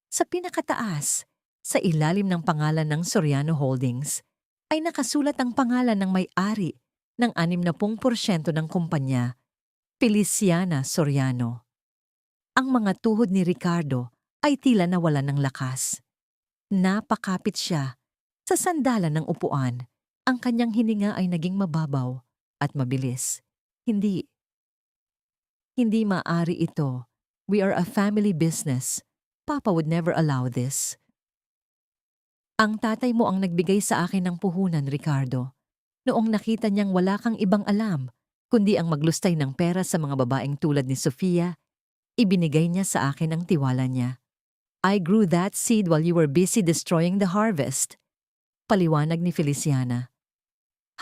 Sa pinakataas, sa ilalim ng pangalan ng Soriano Holdings, ay nakasulat ang pangalan ng may-ari ng 60% ng kumpanya, Feliciana Soriano. Ang mga tuhod ni Ricardo ay tila nawalan ng lakas. Napakapit siya. Sa sandalan ng upuan, ang kanyang hininga ay naging mababaw at mabilis. Hindi maaari ito. We are a family business. Papa would never allow this. Ang tatay mo ang nagbigay sa akin ng puhunan, Ricardo. Noong nakita niyang wala kang ibang alam, kundi ang maglustay ng pera sa mga babaeng tulad ni Sofia, ibinigay niya sa akin ang tiwala niya. I grew that seed while you were busy destroying the harvest. Paliwanag ni Feliciana.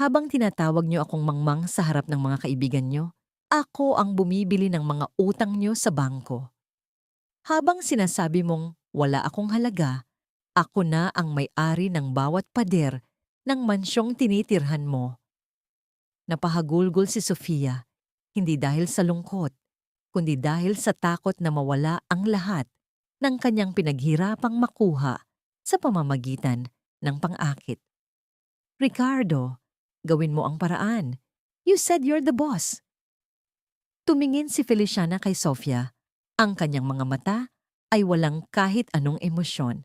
Habang tinatawag niyo akong mangmang sa harap ng mga kaibigan niyo, ako ang bumibili ng mga utang niyo sa bangko. Habang sinasabi mong wala akong halaga, ako na ang may-ari ng bawat pader ng mansyong tinitirhan mo. Napahagulgol si Sofia, hindi dahil sa lungkot, kundi dahil sa takot na mawala ang lahat ng kanyang pinaghirapang makuha sa pamamagitan ng pang-akit. Ricardo, gawin mo ang paraan. You said you're the boss. Tumingin si Feliciana kay Sofia. Ang kanyang mga mata ay walang kahit anong emosyon.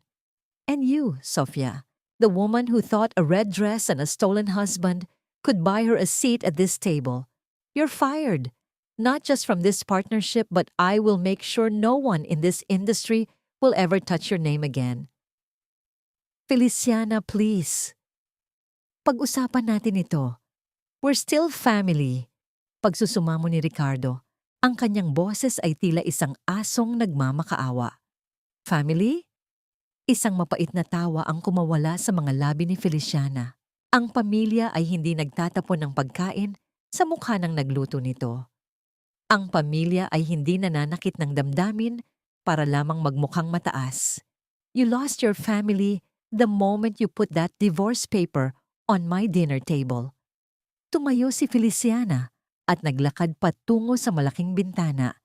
And you, Sofia, the woman who thought a red dress and a stolen husband could buy her a seat at this table. You're fired. Not just from this partnership, but I will make sure no one in this industry will ever touch your name again. Feliciana, please. Pag-usapan natin ito. We're still family. Pagsusumamo ni Ricardo, ang kanyang boses ay tila isang asong nagmamakaawa. Family? Isang mapait na tawa ang kumawala sa mga labi ni Feliciana. Ang pamilya ay hindi nagtatapon ng pagkain sa mukha ng nagluto nito. Ang pamilya ay hindi nananakit ng damdamin para lamang magmukhang mataas. You lost your family the moment you put that divorce paper on my dinner table. Tumayo si Feliciana at naglakad patungo sa malaking bintana,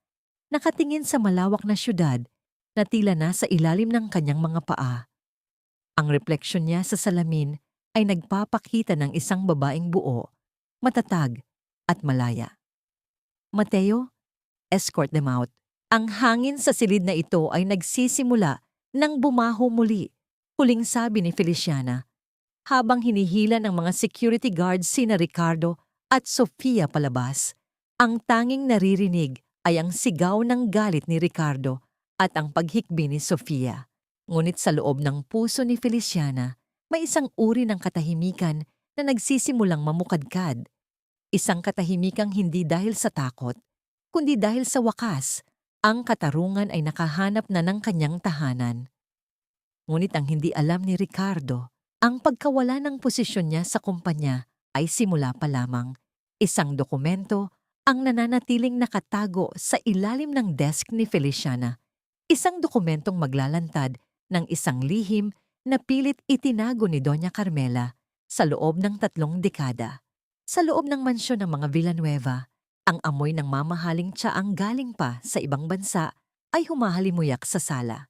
nakatingin sa malawak na syudad na tila nasa ilalim ng kanyang mga paa. Ang refleksyon niya sa salamin ay nagpapakita ng isang babaeng buo, matatag at malaya. Mateo, escort them out. Ang hangin sa silid na ito ay nagsisimula nang bumaho muli, huling sabi ni Feliciana, habang hinihila ng mga security guards sina Ricardo at Sofia palabas. Ang tanging naririnig ay ang sigaw ng galit ni Ricardo at ang paghikbi ni Sofia. Ngunit sa loob ng puso ni Feliciana, may isang uri ng katahimikan na nagsisimulang mamukadkad. Isang katahimikang hindi dahil sa takot, kundi dahil sa wakas, ang katarungan ay nakahanap na ng kanyang tahanan. Ngunit ang hindi alam ni Ricardo, ang pagkawala ng posisyon niya sa kumpanya ay simula pa lamang. Isang dokumento ang nananatiling nakatago sa ilalim ng desk ni Feliciana. Isang dokumentong maglalantad ng isang lihim na pilit itinago ni Doña Carmela sa loob ng 3 dekada. Sa loob ng mansyon ng mga Villanueva, ang amoy ng mamahaling tsaang galing pa sa ibang bansa ay humahalimuyak sa sala.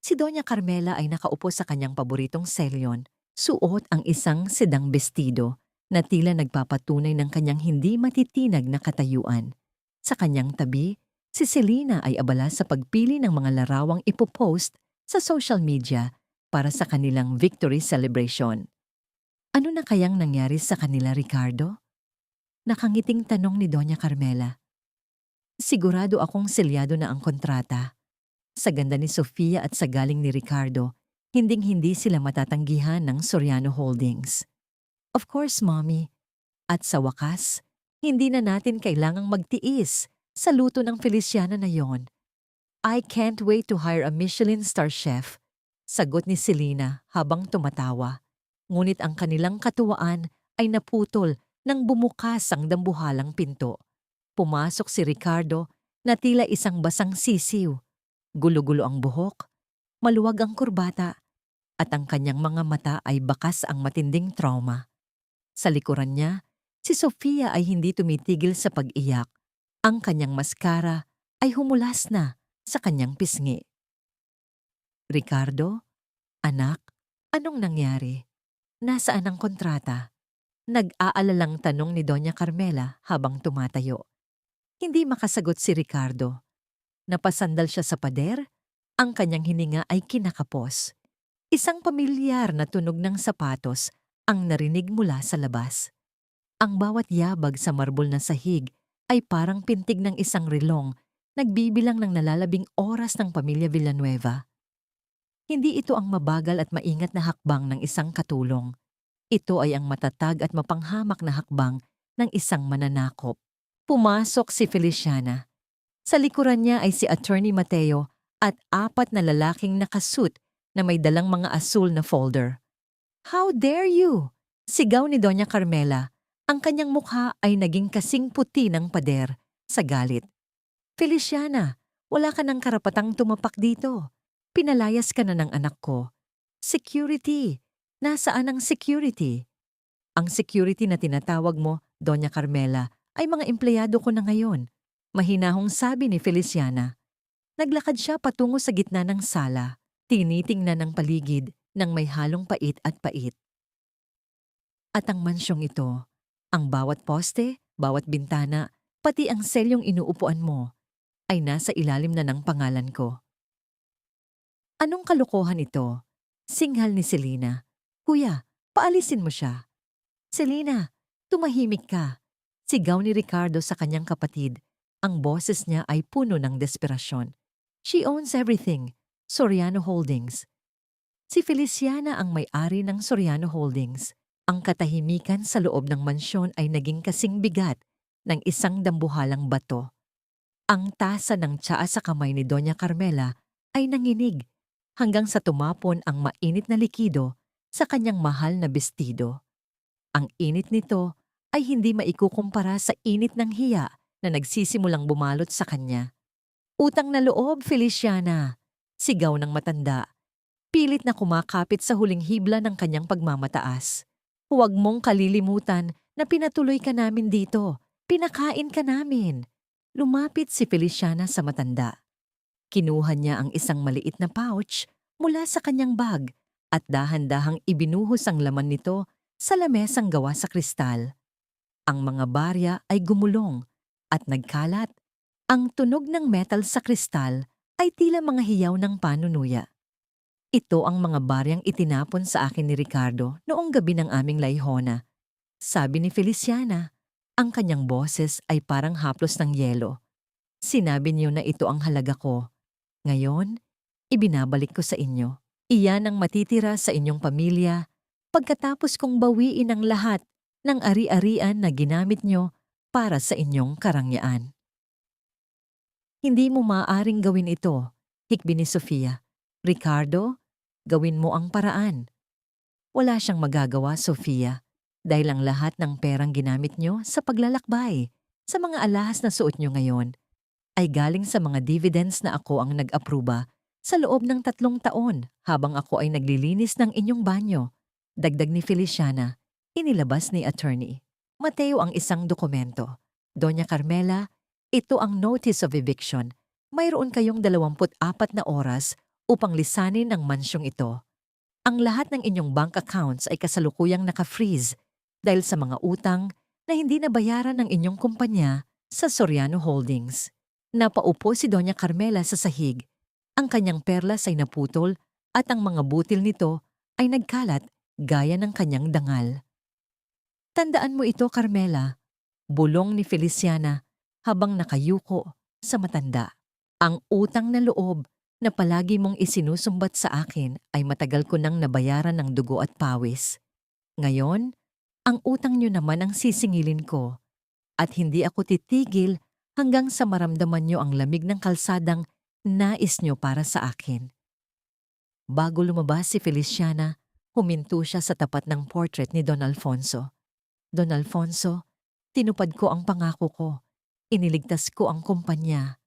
Si Doña Carmela ay nakaupo sa kanyang paboritong selyon, suot ang isang sedang bestido na tila nagpapatunay ng kanyang hindi matitinag na katayuan. Sa kanyang tabi, si Selena ay abala sa pagpili ng mga larawang ipopost sa social media para sa kanilang victory celebration. Ano na kayang nangyari sa kanila, Ricardo? Nakangiting tanong ni Doña Carmela. Sigurado akong selyado na ang kontrata. Sa ganda ni Sofia at sa galing ni Ricardo, hinding-hindi sila matatanggihan ng Soriano Holdings. Of course, Mommy. At sa wakas, hindi na natin kailangang magtiis sa luto ng Feliciana na yon. I can't wait to hire a Michelin star chef, sagot ni Selena habang tumatawa. Ngunit ang kanilang katuwaan ay naputol nang bumukas ang dambuhalang pinto. Pumasok si Ricardo na tila isang basang sisiw. Gulo-gulo ang buhok, maluwag ang kurbata, at ang kanyang mga mata ay bakas ang matinding trauma. Sa likuran niya, si Sofia ay hindi tumitigil sa pag-iyak. Ang kanyang maskara ay humulas na sa kanyang pisngi. Ricardo, anak, anong nangyari? Nasaan ang kontrata? Nag-aalalang tanong ni Doña Carmela habang tumatayo. Hindi makasagot si Ricardo. Napasandal siya sa pader, ang kanyang hininga ay kinakapos. Isang pamilyar na tunog ng sapatos ang narinig mula sa labas. Ang bawat yabag sa marbol na sahig ay parang pintig ng isang relong, nagbibilang ng nalalabing oras ng pamilya Villanueva. Hindi ito ang mabagal at maingat na hakbang ng isang katulong. Ito ay ang matatag at mapanghamak na hakbang ng isang mananakop. Pumasok si Feliciana. Sa likuran niya ay si Attorney Mateo at 4 na lalaking nakasuit na may dalang mga asul na folder. How dare you? Sigaw ni Doña Carmela. Ang kanyang mukha ay naging kasing puti ng pader sa galit. Feliciana, wala ka ng karapatang tumapak dito. Pinalayas ka na ng anak ko. Security. Nasaan ang security? Ang security na tinatawag mo, Doña Carmela, ay mga empleyado ko na ngayon. Mahinahong sabi ni Feliciana. Naglakad siya patungo sa gitna ng sala. Tinitingnan ng paligid ng may halong pait at pait. At ang mansyong ito, ang bawat poste, bawat bintana, pati ang selyong inuupuan mo, ay nasa ilalim na ng pangalan ko. Anong kalokohan ito? Singhal ni Selena. Kuya, paalisin mo siya. Selena, tumahimik ka. Sigaw ni Ricardo sa kanyang kapatid. Ang boses niya ay puno ng desperasyon. She owns everything. Soriano Holdings. Si Feliciana ang may-ari ng Soriano Holdings. Ang katahimikan sa loob ng mansyon ay naging kasing bigat ng isang dambuhalang bato. Ang tasa ng tsaa sa kamay ni Doña Carmela ay nanginig hanggang sa tumapon ang mainit na likido sa kanyang mahal na bestido. Ang init nito ay hindi maikukumpara sa init ng hiya na nagsisimulang bumalot sa kanya. Utang na loob, Feliciana! Sigaw ng matanda. Pilit na kumakapit sa huling hibla ng kanyang pagmamataas. Huwag mong kalilimutan na pinatuloy ka namin dito. Pinakain ka namin. Lumapit si Feliciana sa matanda. Kinuha niya ang isang maliit na pouch mula sa kanyang bag at dahan-dahang ibinuhos ang laman nito sa lamesang gawa sa kristal. Ang mga barya ay gumulong at nagkalat. Ang tunog ng metal sa kristal ay tila mga hiyaw ng panunuya. Ito ang mga baryang itinapon sa akin ni Ricardo noong gabi ng aming layhona. Sabi ni Feliciana, ang kanyang boses ay parang haplos ng yelo. Sinabi niyo na ito ang halaga ko. Ngayon, ibinabalik ko sa inyo. Iyan ang matitira sa inyong pamilya pagkatapos kong bawiin ang lahat ng ari-arian na ginamit niyo para sa inyong karangyaan. Hindi mo maaaring gawin ito, hikbi ni Sofia. Ricardo, gawin mo ang paraan. Wala siyang magagawa, Sofia, dahil ang lahat ng perang ginamit niyo sa paglalakbay, sa mga alahas na suot niyo ngayon, ay galing sa mga dividends na ako ang nag-apruba sa loob ng 3 taon habang ako ay naglilinis ng inyong banyo. Dagdag ni Feliciana, inilabas ni attorney. Mateo ang isang dokumento. Doña Carmela, ito ang notice of eviction. Mayroon kayong 24 na oras upang lisanin ang mansyong ito. Ang lahat ng inyong bank accounts ay kasalukuyang naka-freeze dahil sa mga utang na hindi nabayaran ng inyong kumpanya sa Soriano Holdings. Napaupo si Doña Carmela sa sahig. Ang kanyang perlas ay naputol at ang mga butil nito ay nagkalat gaya ng kanyang dangal. Tandaan mo ito, Carmela, bulong ni Feliciana habang nakayuko sa matanda. Ang utang na loob na palagi mong isinusumbat sa akin ay matagal ko nang nabayaran ng dugo at pawis. Ngayon, ang utang niyo naman ang sisingilin ko at hindi ako titigil hanggang sa maramdaman niyo ang lamig ng kalsadang nais niyo para sa akin. Bago lumabas si Feliciana, huminto siya sa tapat ng portrait ni Don Alfonso. Don Alfonso, tinupad ko ang pangako ko. Iniligtas ko ang kumpanya.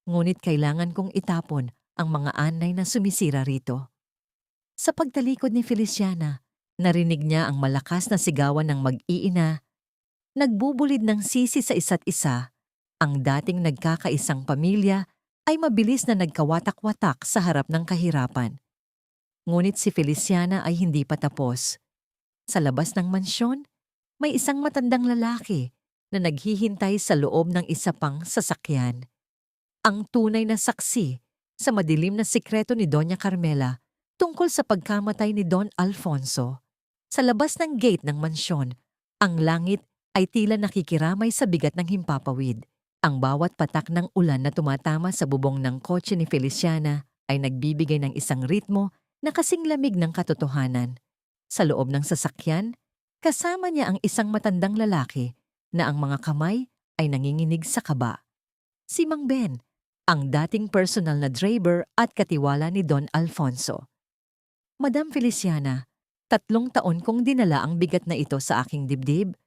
Ngunit kailangan kong itapon ang mga anay na sumisira rito. Sa pagtalikod ni Feliciana, narinig niya ang malakas na sigawan ng mag-iina. Nagbubulid ng sisi sa isa't isa. Ang dating nagkakaisang pamilya ay mabilis na nagkawatak-watak sa harap ng kahirapan. Ngunit si Feliciana ay hindi pa tapos. Sa labas ng mansyon, may isang matandang lalaki na naghihintay sa loob ng isa pang sasakyan. Ang tunay na saksi sa madilim na sikreto ni Doña Carmela tungkol sa pagkamatay ni Don Alfonso. Sa labas ng gate ng mansyon, ang langit ay tila nakikiramay sa bigat ng himpapawid. Ang bawat patak ng ulan na tumatama sa bubong ng kotse ni Feliciana ay nagbibigay ng isang ritmo na kasing lamig ng katotohanan. Sa loob ng sasakyan, kasama niya ang isang matandang lalaki na ang mga kamay ay nanginginig sa kaba. Si Mang Ben, ang dating personal na driver at katiwala ni Don Alfonso. Madam Feliciana, 3 taon kong dinala ang bigat na ito sa aking dibdib.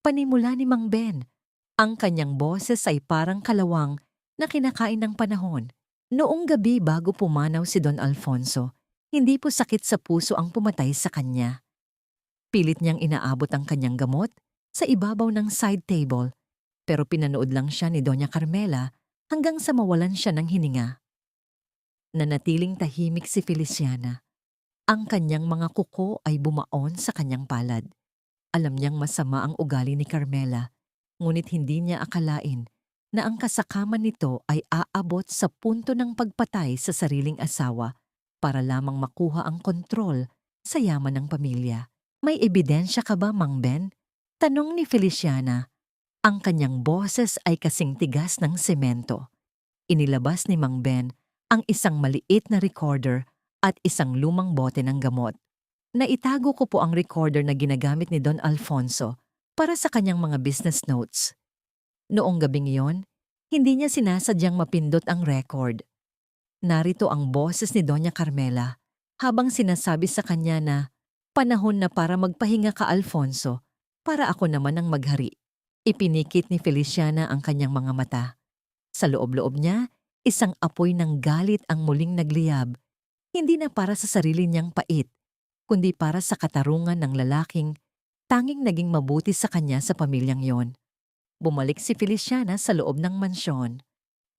Panimula ni Mang Ben. Ang kanyang boses ay parang kalawang na kinakain ng panahon. Noong gabi bago pumanaw si Don Alfonso, hindi po sakit sa puso ang pumatay sa kanya. Pilit niyang inaabot ang kanyang gamot sa ibabaw ng side table, pero pinanood lang siya ni Doña Carmela hanggang sa mawalan siya ng hininga. Nanatiling tahimik si Feliciana. Ang kanyang mga kuko ay bumaon sa kanyang palad. Alam niyang masama ang ugali ni Carmela, ngunit hindi niya akalain na ang kasakaman nito ay aabot sa punto ng pagpatay sa sariling asawa para lamang makuha ang kontrol sa yaman ng pamilya. May ebidensya ka ba, Mang Ben? Tanong ni Feliciana. Ang kanyang boses ay kasing tigas ng semento. Inilabas ni Mang Ben ang isang maliit na recorder at isang lumang bote ng gamot. Naitago ko po ang recorder na ginagamit ni Don Alfonso para sa kanyang mga business notes. Noong gabing iyon, hindi niya sinasadyang mapindot ang record. Narito ang boses ni Doña Carmela habang sinasabi sa kanya na panahon na para magpahinga ka, Alfonso, para ako naman ang maghari. Ipinikit ni Feliciana ang kanyang mga mata. Sa loob-loob niya, isang apoy ng galit ang muling nagliyab, hindi na para sa sarili niyang pait, kundi para sa katarungan ng lalaking tanging naging mabuti sa kanya sa pamilyang yon. Bumalik si Feliciana sa loob ng mansyon.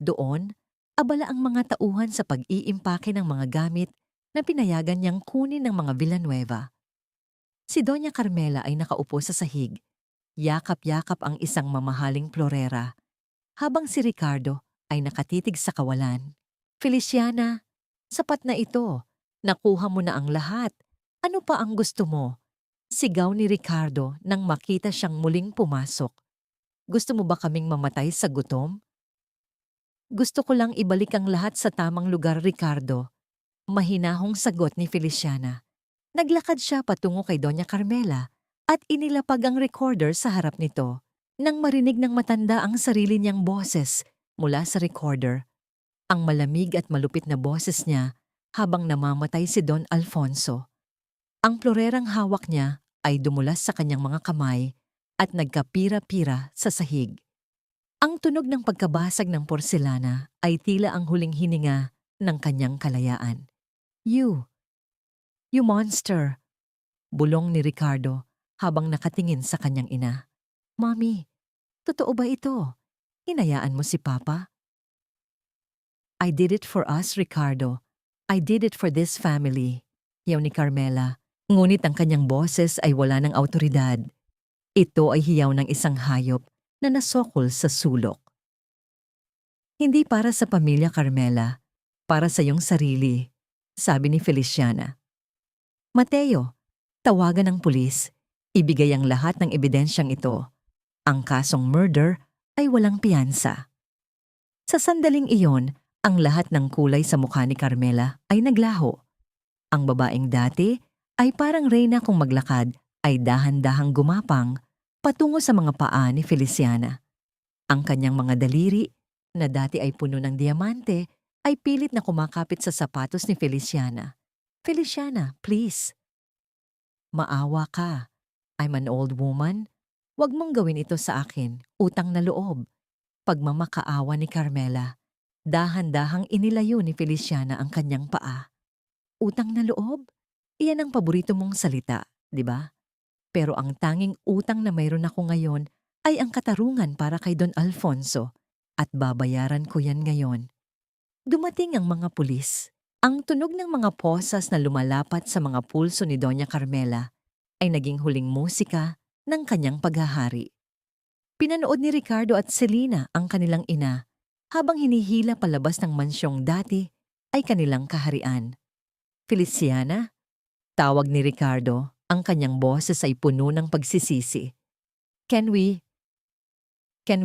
Doon, abala ang mga tauhan sa pag-iimpake ng mga gamit na pinayagan niyang kunin ng mga Villanueva. Si Doña Carmela ay nakaupo sa sahig. Yakap-yakap ang isang mamahaling florera, habang si Ricardo ay nakatitig sa kawalan. Feliciana, sapat na ito. Nakuha mo na ang lahat. Ano pa ang gusto mo? Sigaw ni Ricardo nang makita siyang muling pumasok. Gusto mo ba kaming mamatay sa gutom? Gusto ko lang ibalik ang lahat sa tamang lugar, Ricardo. Mahinahong sagot ni Feliciana. Naglakad siya patungo kay Doña Carmela at inilapag ang recorder sa harap nito. Nang marinig ng matanda ang sarili niyang boses mula sa recorder, ang malamig at malupit na boses niya habang namamatay si Don Alfonso. Ang florerang hawak niya ay dumulas sa kanyang mga kamay at nagkapira-pira sa sahig. Ang tunog ng pagkabasag ng porselana ay tila ang huling hininga ng kanyang kalayaan. You monster! Bulong ni Ricardo habang nakatingin sa kanyang ina. Mommy, totoo ba ito? Hinayaan mo si Papa? I did it for us, Ricardo. I did it for this family. Yaw ni Carmela. Ngunit ang kanyang boses ay wala ng awtoridad. Ito ay hiyaw ng isang hayop na nasokol sa sulok. Hindi para sa pamilya, Carmela. Para sa iyong sarili, sabi ni Feliciana. Mateo, tawagan ng pulis. Ibigay ang lahat ng ebidensyang ito. Ang kasong murder ay walang piyansa. Sa sandaling iyon, ang lahat ng kulay sa mukha ni Carmela ay naglaho. Ang babaeng dati ay parang reyna kung maglakad ay dahan-dahang gumapang patungo sa mga paa ni Feliciana. Ang kanyang mga daliri, na dati ay puno ng diamante, ay pilit na kumakapit sa sapatos ni Feliciana. Feliciana, please. Maawa ka. I'm an old woman. Huwag mong gawin ito sa akin, utang na loob. Pagmamakaawa ni Carmela, dahan-dahang inilayo ni Feliciana ang kanyang paa. Utang na loob? Iyan ang paborito mong salita, di ba? Pero ang tanging utang na mayroon ako ngayon ay ang katarungan para kay Don Alfonso at babayaran ko yan ngayon. Dumating ang mga pulis. Ang tunog ng mga posas na lumalapat sa mga pulso ni Doña Carmela ay naging huling musika ng kanyang paghahari. Pinanood ni Ricardo at Selena ang kanilang ina habang hinihila palabas ng mansyong dati ay kanilang kaharian. Feliciana, tawag ni Ricardo, ang kanyang boses ay puno ng pagsisisi. Can we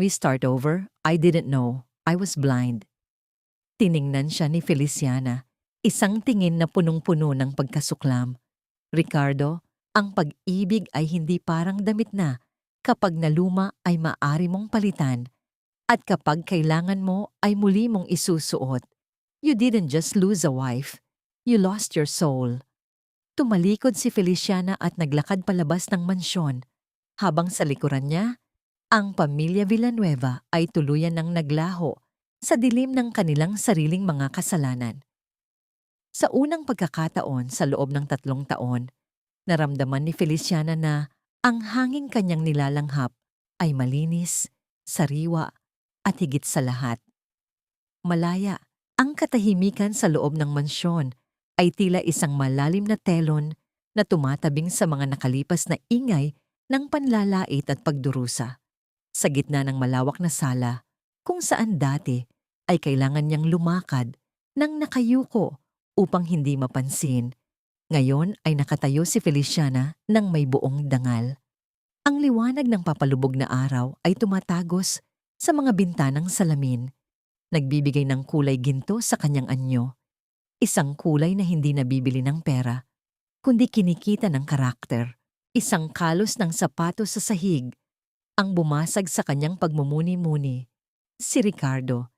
start over? I didn't know. I was blind. Tiningnan siya ni Feliciana, isang tingin na punong-puno ng pagkasuklam. Ricardo, ang pag-ibig ay hindi parang damit na kapag naluma ay maaari mong palitan at kapag kailangan mo ay muli mong isusuot. You didn't just lose a wife. You lost your soul. Tumalikod si Feliciana at naglakad palabas ng mansyon, habang sa likuran niya, ang pamilya Villanueva ay tuluyan ng naglaho sa dilim ng kanilang sariling mga kasalanan. Sa unang pagkakataon sa loob ng 3 taon, naramdaman ni Feliciana na ang hanging kanyang nilalanghap ay malinis, sariwa, at higit sa lahat. Malaya, ang katahimikan sa loob ng mansyon ay tila isang malalim na telon na tumatabing sa mga nakalipas na ingay ng panlalait at pagdurusa. Sa gitna ng malawak na sala, kung saan dati ay kailangan niyang lumakad nang nakayuko upang hindi mapansin, ngayon ay nakatayo si Feliciana nang may buong dangal. Ang liwanag ng papalubog na araw ay tumatagos sa mga bintanang salamin. Nagbibigay ng kulay ginto sa kanyang anyo. Isang kulay na hindi nabibili ng pera, kundi kinikita ng karakter. Isang kalos ng sapatos sa sahig ang bumasag sa kanyang pagmumuni-muni. Si Ricardo,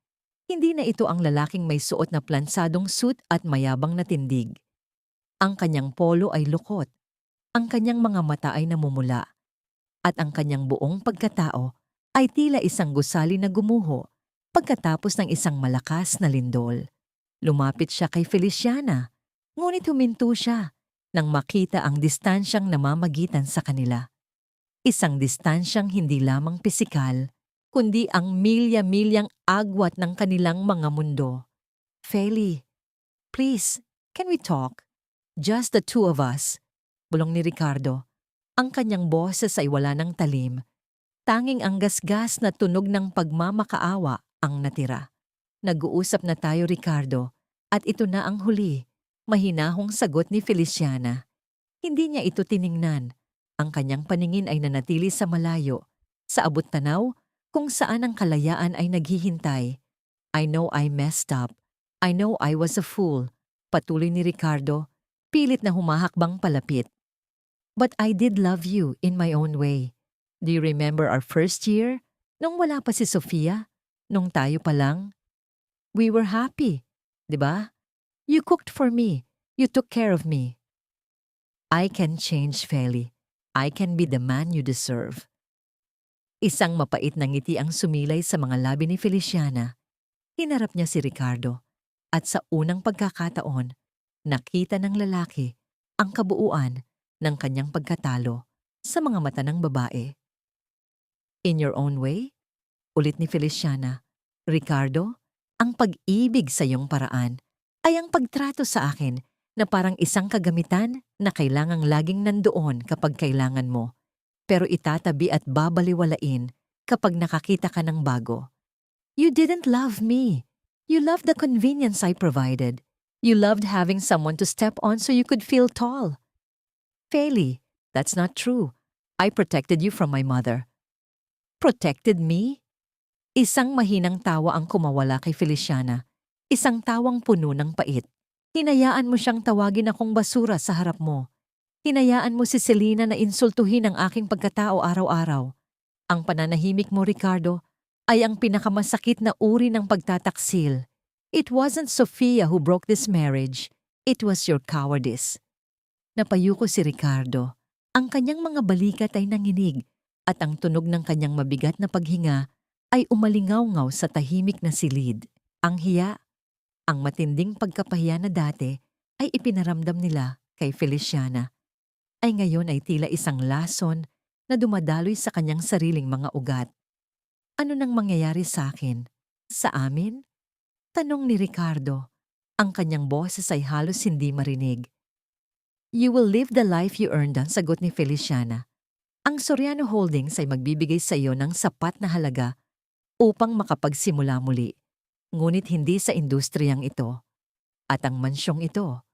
hindi na ito ang lalaking may suot na plansadong suit at mayabang na tindig. Ang kanyang polo ay lukot, ang kanyang mga mata ay namumula, at ang kanyang buong pagkatao ay tila isang gusali na gumuho pagkatapos ng isang malakas na lindol. Lumapit siya kay Feliciana, ngunit huminto siya nang makita ang distansyang namamagitan sa kanila. Isang distansyang hindi lamang pisikal, kundi ang milya-milyang agwat ng kanilang mga mundo. "Feli, please, can we talk? Just the two of us," bulong ni Ricardo. Ang kanyang boses ay wala ng talim. Tanging ang gasgas na tunog ng pagmamakaawa ang natira. "Nag-uusap na tayo, Ricardo, at ito na ang huli," mahinahong sagot ni Feliciana. Hindi niya ito tiningnan. Ang kanyang paningin ay nanatili sa malayo, sa abot-tanaw kung saan ang kalayaan ay naghihintay. "I know I messed up. I know I was a fool," patuloy ni Ricardo, pilit na humahakbang palapit. "But I did love you in my own way. Do you remember our first year? Nung wala pa si Sofia? Nung tayo pa lang? We were happy, di ba? You cooked for me. You took care of me. I can change, Feli. I can be the man you deserve." Isang mapait na ngiti ang sumilay sa mga labi ni Feliciana. Hinarap niya si Ricardo, at sa unang pagkakataon, nakita ng lalaki ang kabuuan ng kanyang pagkatalo sa mga mata ng babae. "In your own way?" ulit ni Feliciana. "Ricardo, ang pag-ibig sa iyong paraan ay ang pagtrato sa akin na parang isang kagamitan na kailangang laging nandoon kapag kailangan mo, pero itatabi at babaliwalain kapag nakakita ka ng bago. You didn't love me. You loved the convenience I provided. You loved having someone to step on so you could feel tall. Feli, that's not true. I protected you from my mother." "Protected me?" Isang mahinang tawa ang kumawala kay Feliciana. Isang tawang puno ng pait. "Hinayaan mo siyang tawagin akong basura sa harap mo. Hinayaan mo si Selena na insultuhin ang aking pagkatao araw-araw. Ang pananahimik mo, Ricardo, ay ang pinakamasakit na uri ng pagtataksil. It wasn't Sofia who broke this marriage. It was your cowardice." Napayuko si Ricardo. Ang kanyang mga balikat ay nanginig at ang tunog ng kanyang mabigat na paghinga ay umalingaw-ngaw sa tahimik na silid. Ang hiya, ang matinding pagkapahiya na dati ay ipinaramdam nila kay Feliciana, ay ngayon ay tila isang lason na dumadaloy sa kanyang sariling mga ugat. "Ano nang mangyayari sa akin? Sa amin?" tanong ni Ricardo. Ang kanyang boses ay halos hindi marinig. "You will live the life you earned," ang sagot ni Feliciana. "Ang Soriano Holdings ay magbibigay sa iyo ng sapat na halaga upang makapagsimula muli. Ngunit hindi sa industriyang ito. At ang mansyong ito,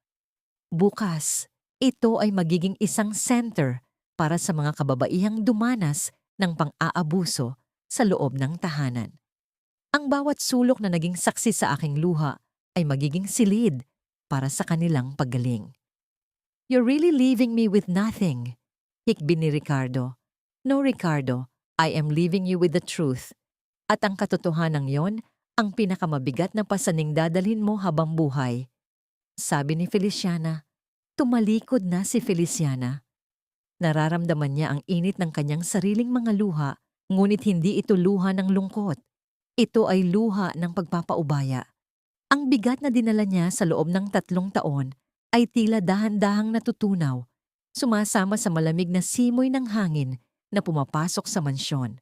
bukas, ito ay magiging isang center para sa mga kababaihang dumanas ng pang-aabuso sa loob ng tahanan. Ang bawat sulok na naging saksi sa aking luha ay magiging silid para sa kanilang paggaling." "You're really leaving me with nothing," hikbi ni Ricardo. "No, Ricardo, I am leaving you with the truth. At ang katotohanan yon ang pinakamabigat na pasaning dadalhin mo habang buhay." Sabi ni Feliciana. Tumalikod na si Feliciana. Nararamdaman niya ang init ng kanyang sariling mga luha, ngunit hindi ito luha ng lungkot. Ito ay luha ng pagpapaubaya. Ang bigat na dinala niya sa loob ng 3 taon ay tila dahan-dahang natutunaw, sumasama sa malamig na simoy ng hangin na pumapasok sa mansyon.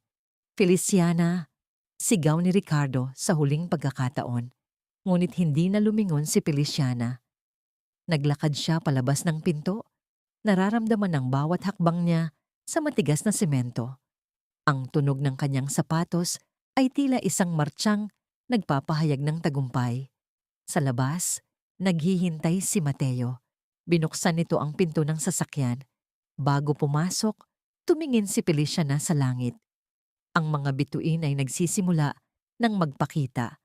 "Feliciana," sigaw ni Ricardo sa huling pagkakataon. Ngunit hindi na lumingon si Feliciana. Naglakad siya palabas ng pinto. Nararamdaman ng bawat hakbang niya sa matigas na semento. Ang tunog ng kanyang sapatos ay tila isang martsyang nagpapahayag ng tagumpay. Sa labas, naghihintay si Mateo. Binuksan nito ang pinto ng sasakyan. Bago pumasok, tumingin si Feliciana sa langit. Ang mga bituin ay nagsisimula ng magpakita.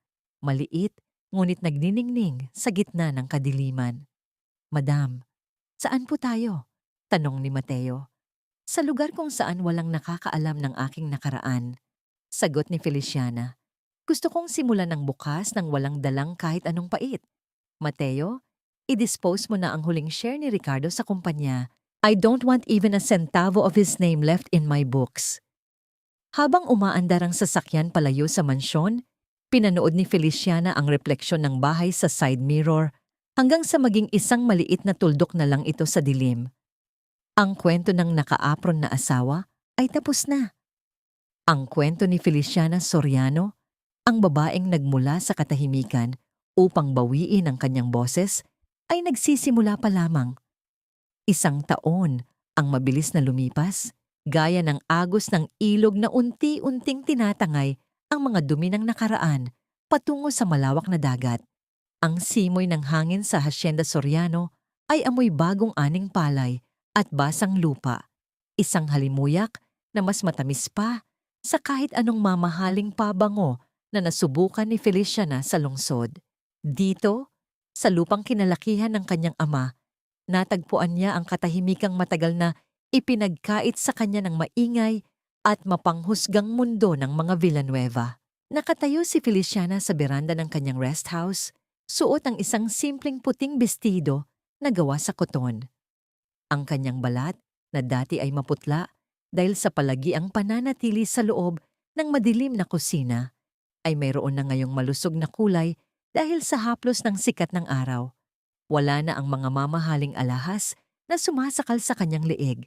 maliit ngunit nagniningning sa gitna ng kadiliman. "Madam, saan po tayo?" tanong ni Mateo. "Sa lugar kung saan walang nakakaalam ng aking nakaraan," sagot ni Feliciana. "Gusto kong simulan ng bukas nang walang dalang kahit anong pait. Mateo, i-dispose mo na ang huling share ni Ricardo sa kumpanya. I don't want even a centavo of his name left in my books." Habang umaandar ang sasakyan palayo sa mansyon, pinanood ni Feliciana ang refleksyon ng bahay sa side mirror hanggang sa maging isang maliit na tuldok na lang ito sa dilim. Ang kwento ng naka-apron na asawa ay tapos na. Ang kwento ni Feliciana Soriano, ang babaeng nagmula sa katahimikan upang bawiin ang kanyang boses, ay nagsisimula pa lamang. 1 taon ang mabilis na lumipas, gaya ng agos ng ilog na unti-unting tinatangay ang mga dumi ng nakaraan patungo sa malawak na dagat. Ang simoy ng hangin sa Hacienda Soriano ay amoy bagong aning palay at basang lupa. Isang halimuyak na mas matamis pa sa kahit anong mamahaling pabango na nasubukan ni Feliciana sa lungsod. Dito, sa lupang kinalakihan ng kanyang ama, natagpuan niya ang katahimikang matagal na ipinagkait sa kanya ng maingay at mapanghusgang mundo ng mga Villanueva. Nakatayo si Feliciana sa beranda ng kanyang rest house, suot ang isang simpleng puting bestido na gawa sa koton. Ang kanyang balat, na dati ay maputla dahil sa palagiang pananatili sa loob ng madilim na kusina, ay mayroon na ngayong malusog na kulay dahil sa haplos ng sikat ng araw. Wala na ang mga mamahaling alahas na sumasakal sa kanyang leeg.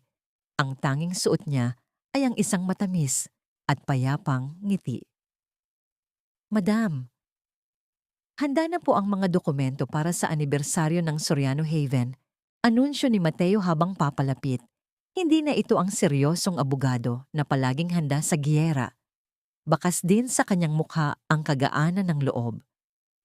Ang tanging suot niya ay ang isang matamis at payapang ngiti. "Madam, handa na po ang mga dokumento para sa anibersaryo ng Soriano Haven," anunsyo ni Mateo habang papalapit. Hindi na ito ang seryosong abogado na palaging handa sa giyera. Bakas din sa kanyang mukha ang kagaanan ng loob.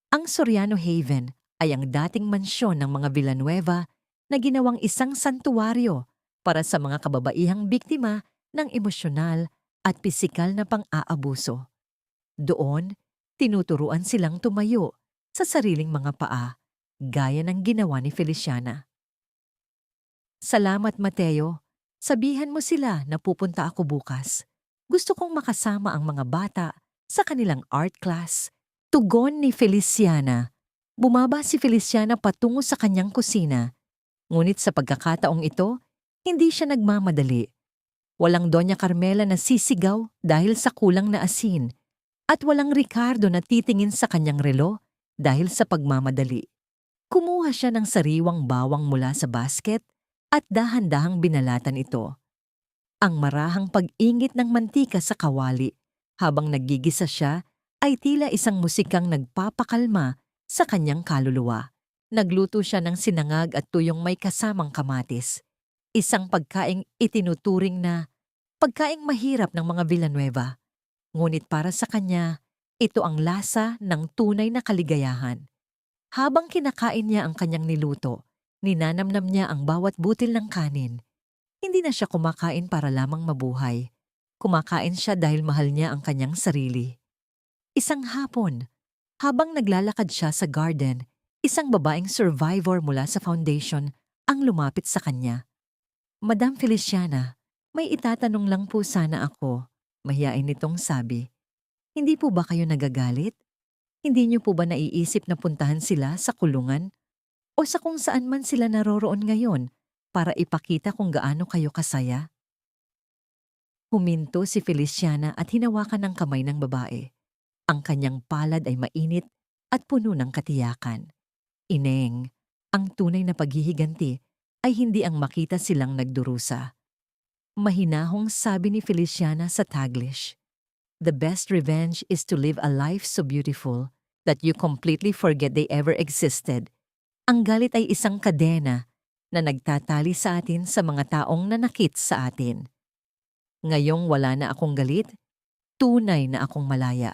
Ang Soriano Haven ay ang dating mansyon ng mga Villanueva na ginawang isang santuwaryo para sa mga kababaihang biktima ng emosyonal at pisikal na pang-aabuso. Doon, tinuturuan silang tumayo sa sariling mga paa, gaya ng ginawa ni Feliciana. "Salamat, Mateo. Sabihan mo sila na pupunta ako bukas. Gusto kong makasama ang mga bata sa kanilang art class." Tugon ni Feliciana. Bumaba si Feliciana patungo sa kanyang kusina. Ngunit sa pagkakataong ito, hindi siya nagmamadali. Walang Doña Carmela na sisigaw dahil sa kulang na asin, at walang Ricardo na titingin sa kanyang relo dahil sa pagmamadali. Kumuha siya ng sariwang bawang mula sa basket at dahan-dahang binalatan ito. Ang marahang pag-ingit ng mantika sa kawali habang naggigisa siya ay tila isang musikang nagpapakalma sa kanyang kaluluwa. Nagluto siya ng sinangag at tuyong may kasamang kamatis. Isang pagkaing itinuturing na pagkaing mahirap ng mga Villanueva. Ngunit para sa kanya, ito ang lasa ng tunay na kaligayahan. Habang kinakain niya ang kanyang niluto, ninanamnam niya ang bawat butil ng kanin. Hindi na siya kumakain para lamang mabuhay. Kumakain siya dahil mahal niya ang kanyang sarili. Isang hapon, habang naglalakad siya sa garden, isang babaeng survivor mula sa foundation ang lumapit sa kanya. "Madam Feliciana, may itatanong lang po sana ako," mahiyain nitong sabi. "Hindi po ba kayo nagagalit? Hindi niyo po ba naiisip na puntahan sila sa kulungan? O sa kung saan man sila naroroon ngayon para ipakita kung gaano kayo kasaya?" Huminto si Feliciana at hinawakan ng kamay ng babae. Ang kanyang palad ay mainit at puno ng katiyakan. "Ineng, ang tunay na paghihiganti ay hindi ang makita silang nagdurusa." Mahinahong sabi ni Feliciana sa Taglish. "The best revenge is to live a life so beautiful that you completely forget they ever existed." Ang galit ay isang kadena na nagtatali sa atin sa mga taong nanakit sa atin. Ngayong wala na akong galit, tunay na akong malaya.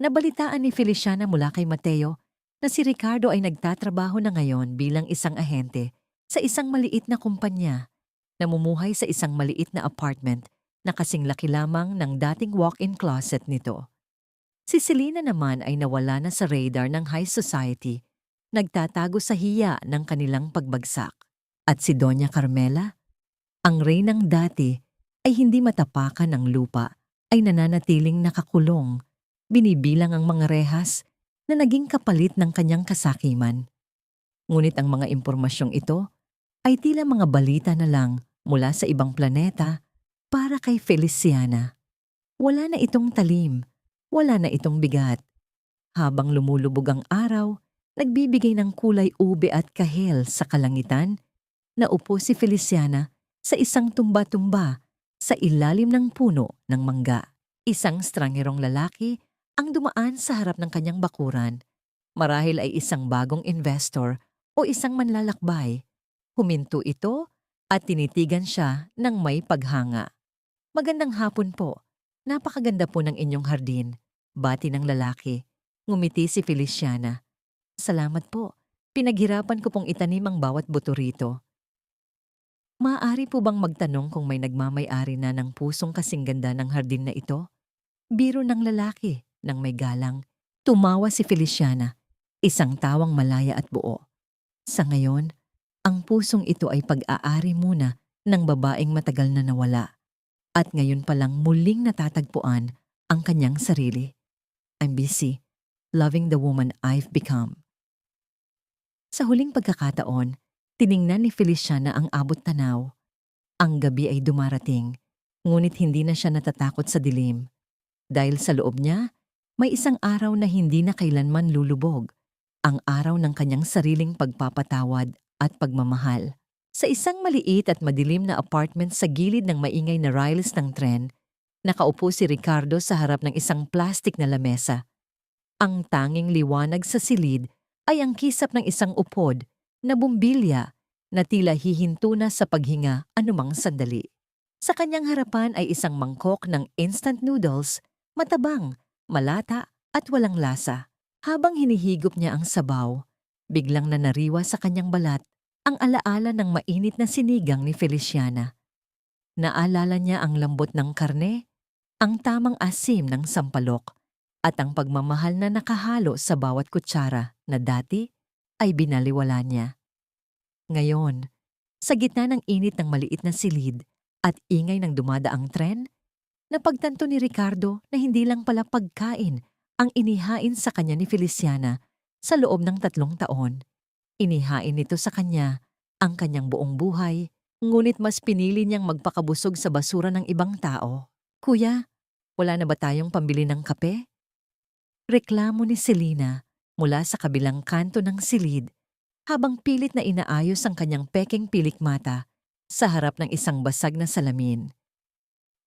Nabalitaan ni Feliciana mula kay Mateo na si Ricardo ay nagtatrabaho na ngayon bilang isang ahente sa isang maliit na kumpanya, namumuhay sa isang maliit na apartment na kasing laki lamang ng dating walk-in closet nito. Si Selena naman ay nawala na sa radar ng high society, nagtatago sa hiya ng kanilang pagbagsak. At si Doña Carmela, ang reynang dati ay hindi matapakan ng lupa, ay nananatiling nakakulong, binibilang ang mga rehas na naging kapalit ng kanyang kasakiman. Ngunit ang mga impormasyong ito ay tila mga balita na lang mula sa ibang planeta para kay Feliciana. Wala na itong talim, wala na itong bigat. Habang lumulubog ang araw, nagbibigay ng kulay ube at kahel sa kalangitan, naupo si Feliciana sa isang tumba-tumba sa ilalim ng puno ng mangga. Isang strangherong lalaki ang dumaan sa harap ng kanyang bakuran. Marahil ay isang bagong investor o isang manlalakbay. Huminto ito at tinitigan siya ng may paghanga. "Magandang hapon po. Napakaganda po ng inyong hardin," bati ng lalaki. Ngumiti si Feliciana. "Salamat po. Pinaghirapan ko pong itanim ang bawat buto rito." "Maaari po bang magtanong kung may nagmamay-ari na ng pusong kasing ganda ng hardin na ito?" Biro ng lalaki ng may galang. Tumawa si Feliciana, isang tawang malaya at buo. "Sa ngayon, ang pusong ito ay pag-aari muna ng babaeng matagal na nawala. At ngayon palang muling natatagpuan ang kanyang sarili. I'm busy, loving the woman I've become." Sa huling pagkakataon, tiningnan ni Feliciana ang abot-tanaw. Ang gabi ay dumarating, ngunit hindi na siya natatakot sa dilim. Dahil sa loob niya, may isang araw na hindi na kailanman lulubog. Ang araw ng kanyang sariling pagpapatawad at pagmamahal. Sa isang maliit at madilim na apartment sa gilid ng maingay na rails ng tren, nakaupo si Ricardo sa harap ng isang plastik na lamesa. Ang tanging liwanag sa silid ay ang kisap ng isang upod na bumbilya na tila hihinto na sa paghinga anumang sandali. Sa kanyang harapan ay isang mangkok ng instant noodles, matabang, malata at walang lasa. Habang hinihigop niya ang sabaw, biglang nanariwa sa kanyang balat ang alaala ng mainit na sinigang ni Feliciana. Naalala niya ang lambot ng karne, ang tamang asim ng sampalok, at ang pagmamahal na nakahalo sa bawat kutsara na dati ay binaliwala niya. Ngayon, sa gitna ng init ng maliit na silid at ingay ng dumadaang tren, napagtanto ni Ricardo na hindi lang pala pagkain ang inihain sa kanya ni Feliciana sa loob ng 3 taon. Inihain nito sa kanya ang kanyang buong buhay, ngunit mas pinili niyang magpakabusog sa basura ng ibang tao. "Kuya, wala na ba tayong pambili ng kape?" Reklamo ni Selena mula sa kabilang kanto ng silid habang pilit na inaayos ang kanyang peking pilikmata sa harap ng isang basag na salamin.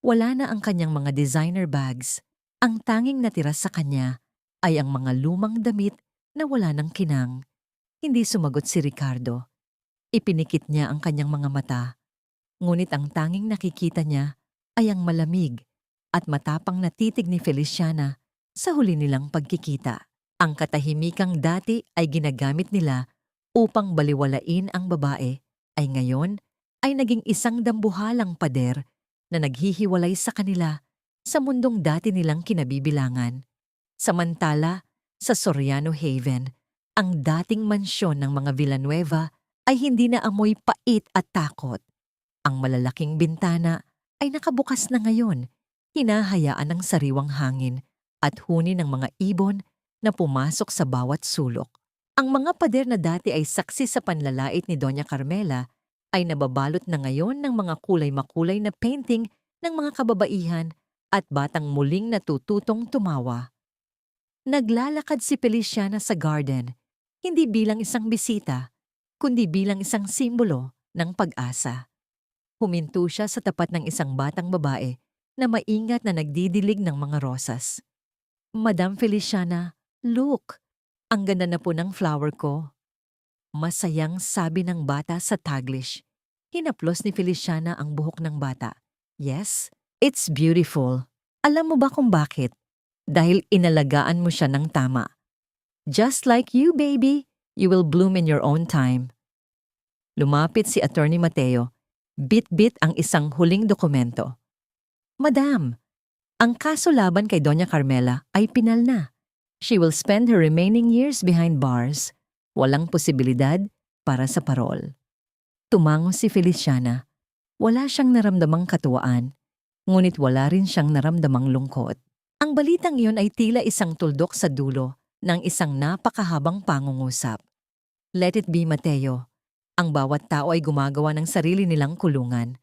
Wala na ang kanyang mga designer bags. Ang tanging natira sa kanya ay ang mga lumang damit na wala ng kinang. Hindi sumagot si Ricardo. Ipinikit niya ang kanyang mga mata. Ngunit ang tanging nakikita niya ay ang malamig at matapang na titig ni Feliciana sa huli nilang pagkikita. Ang katahimikang dati ay ginagamit nila upang baliwalain ang babae ay ngayon ay naging isang dambuhalang pader na naghihiwalay sa kanila sa mundong dati nilang kinabibilangan. Samantala, sa Soriano Haven, ang dating mansyon ng mga Villanueva ay hindi na amoy pait at takot. Ang malalaking bintana ay nakabukas na ngayon, hinahayaan ng sariwang hangin at huni ng mga ibon na pumasok sa bawat sulok. Ang mga pader na dati ay saksi sa panlalait ni Doña Carmela ay nababalot na ngayon ng mga kulay-makulay na painting ng mga kababaihan at batang muling natututong tumawa. Naglalakad si Feliciana sa garden, hindi bilang isang bisita, kundi bilang isang simbolo ng pag-asa. Huminto siya sa tapat ng isang batang babae na maingat na nagdidilig ng mga rosas. "Madam Feliciana, look! Ang ganda na po ng flower ko." Masayang sabi ng bata sa Taglish. Hinaplos ni Feliciana ang buhok ng bata. "Yes, it's beautiful. Alam mo ba kung bakit? Dahil inalagaan mo siya ng tama. Just like you, baby, you will bloom in your own time." Lumapit si Attorney Mateo, bit-bit ang isang huling dokumento. "Madam, Ang kaso laban kay Doña Carmela ay pinal na. She will spend her remaining years behind bars. Walang posibilidad para sa parol. Tumango si Feliciana. Wala siyang naramdamang katuwaan, ngunit wala rin siyang naramdamang lungkot. Ang balitang iyon ay tila isang tuldok sa dulo ng isang napakahabang pangungusap. Let it be, Mateo. Ang bawat tao ay gumagawa ng sarili nilang kulungan.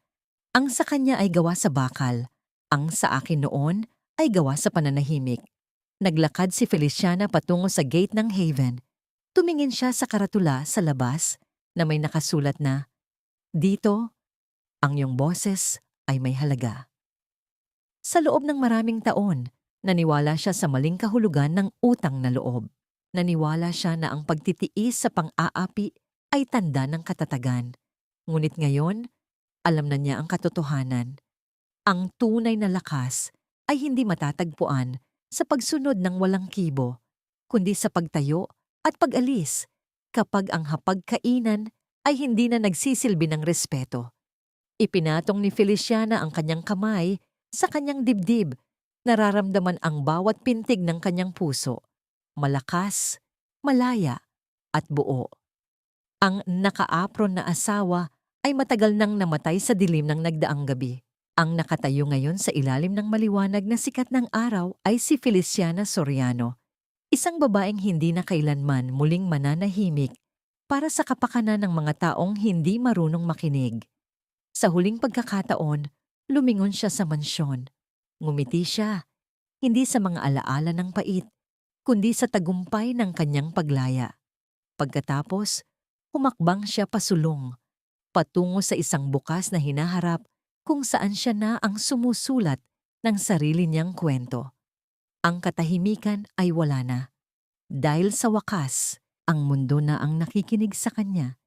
Ang sa kanya ay gawa sa bakal. Ang sa akin noon ay gawa sa pananahimik. Naglakad si Feliciana patungo sa gate ng Haven. Tumingin siya sa karatula sa labas na may nakasulat na, "Dito, ang iyong boses ay may halaga." Sa loob ng maraming taon, naniwala siya sa maling kahulugan ng utang na loob. Naniwala siya na ang pagtitiis sa pang-aapi ay tanda ng katatagan. Ngunit ngayon, alam na niya ang katotohanan. Ang tunay na lakas ay hindi matatagpuan sa pagsunod ng walang kibo, kundi sa pagtayo at pag-alis kapag ang hapagkainan ay hindi na nagsisilbi ng respeto. Ipinatong ni Feliciana ang kanyang kamay sa kanyang dibdib. Nararamdaman ang bawat pintig ng kanyang puso. Malakas, malaya, at buo. Ang naka-apron na asawa ay matagal nang namatay sa dilim ng nagdaang gabi. Ang nakatayo ngayon sa ilalim ng maliwanag na sikat ng araw ay si Feliciana Soriano, isang babaeng hindi na kailanman muling mananahimik para sa kapakanan ng mga taong hindi marunong makinig. Sa huling pagkakataon, lumingon siya sa mansyon. Ngumiti siya, hindi sa mga alaala ng pait, kundi sa tagumpay ng kanyang paglaya. Pagkatapos, humakbang siya pasulong, patungo sa isang bukas na hinaharap kung saan siya na ang sumusulat ng sarili niyang kwento. Ang katahimikan ay wala na. Dahil sa wakas, ang mundo na ang nakikinig sa kanya.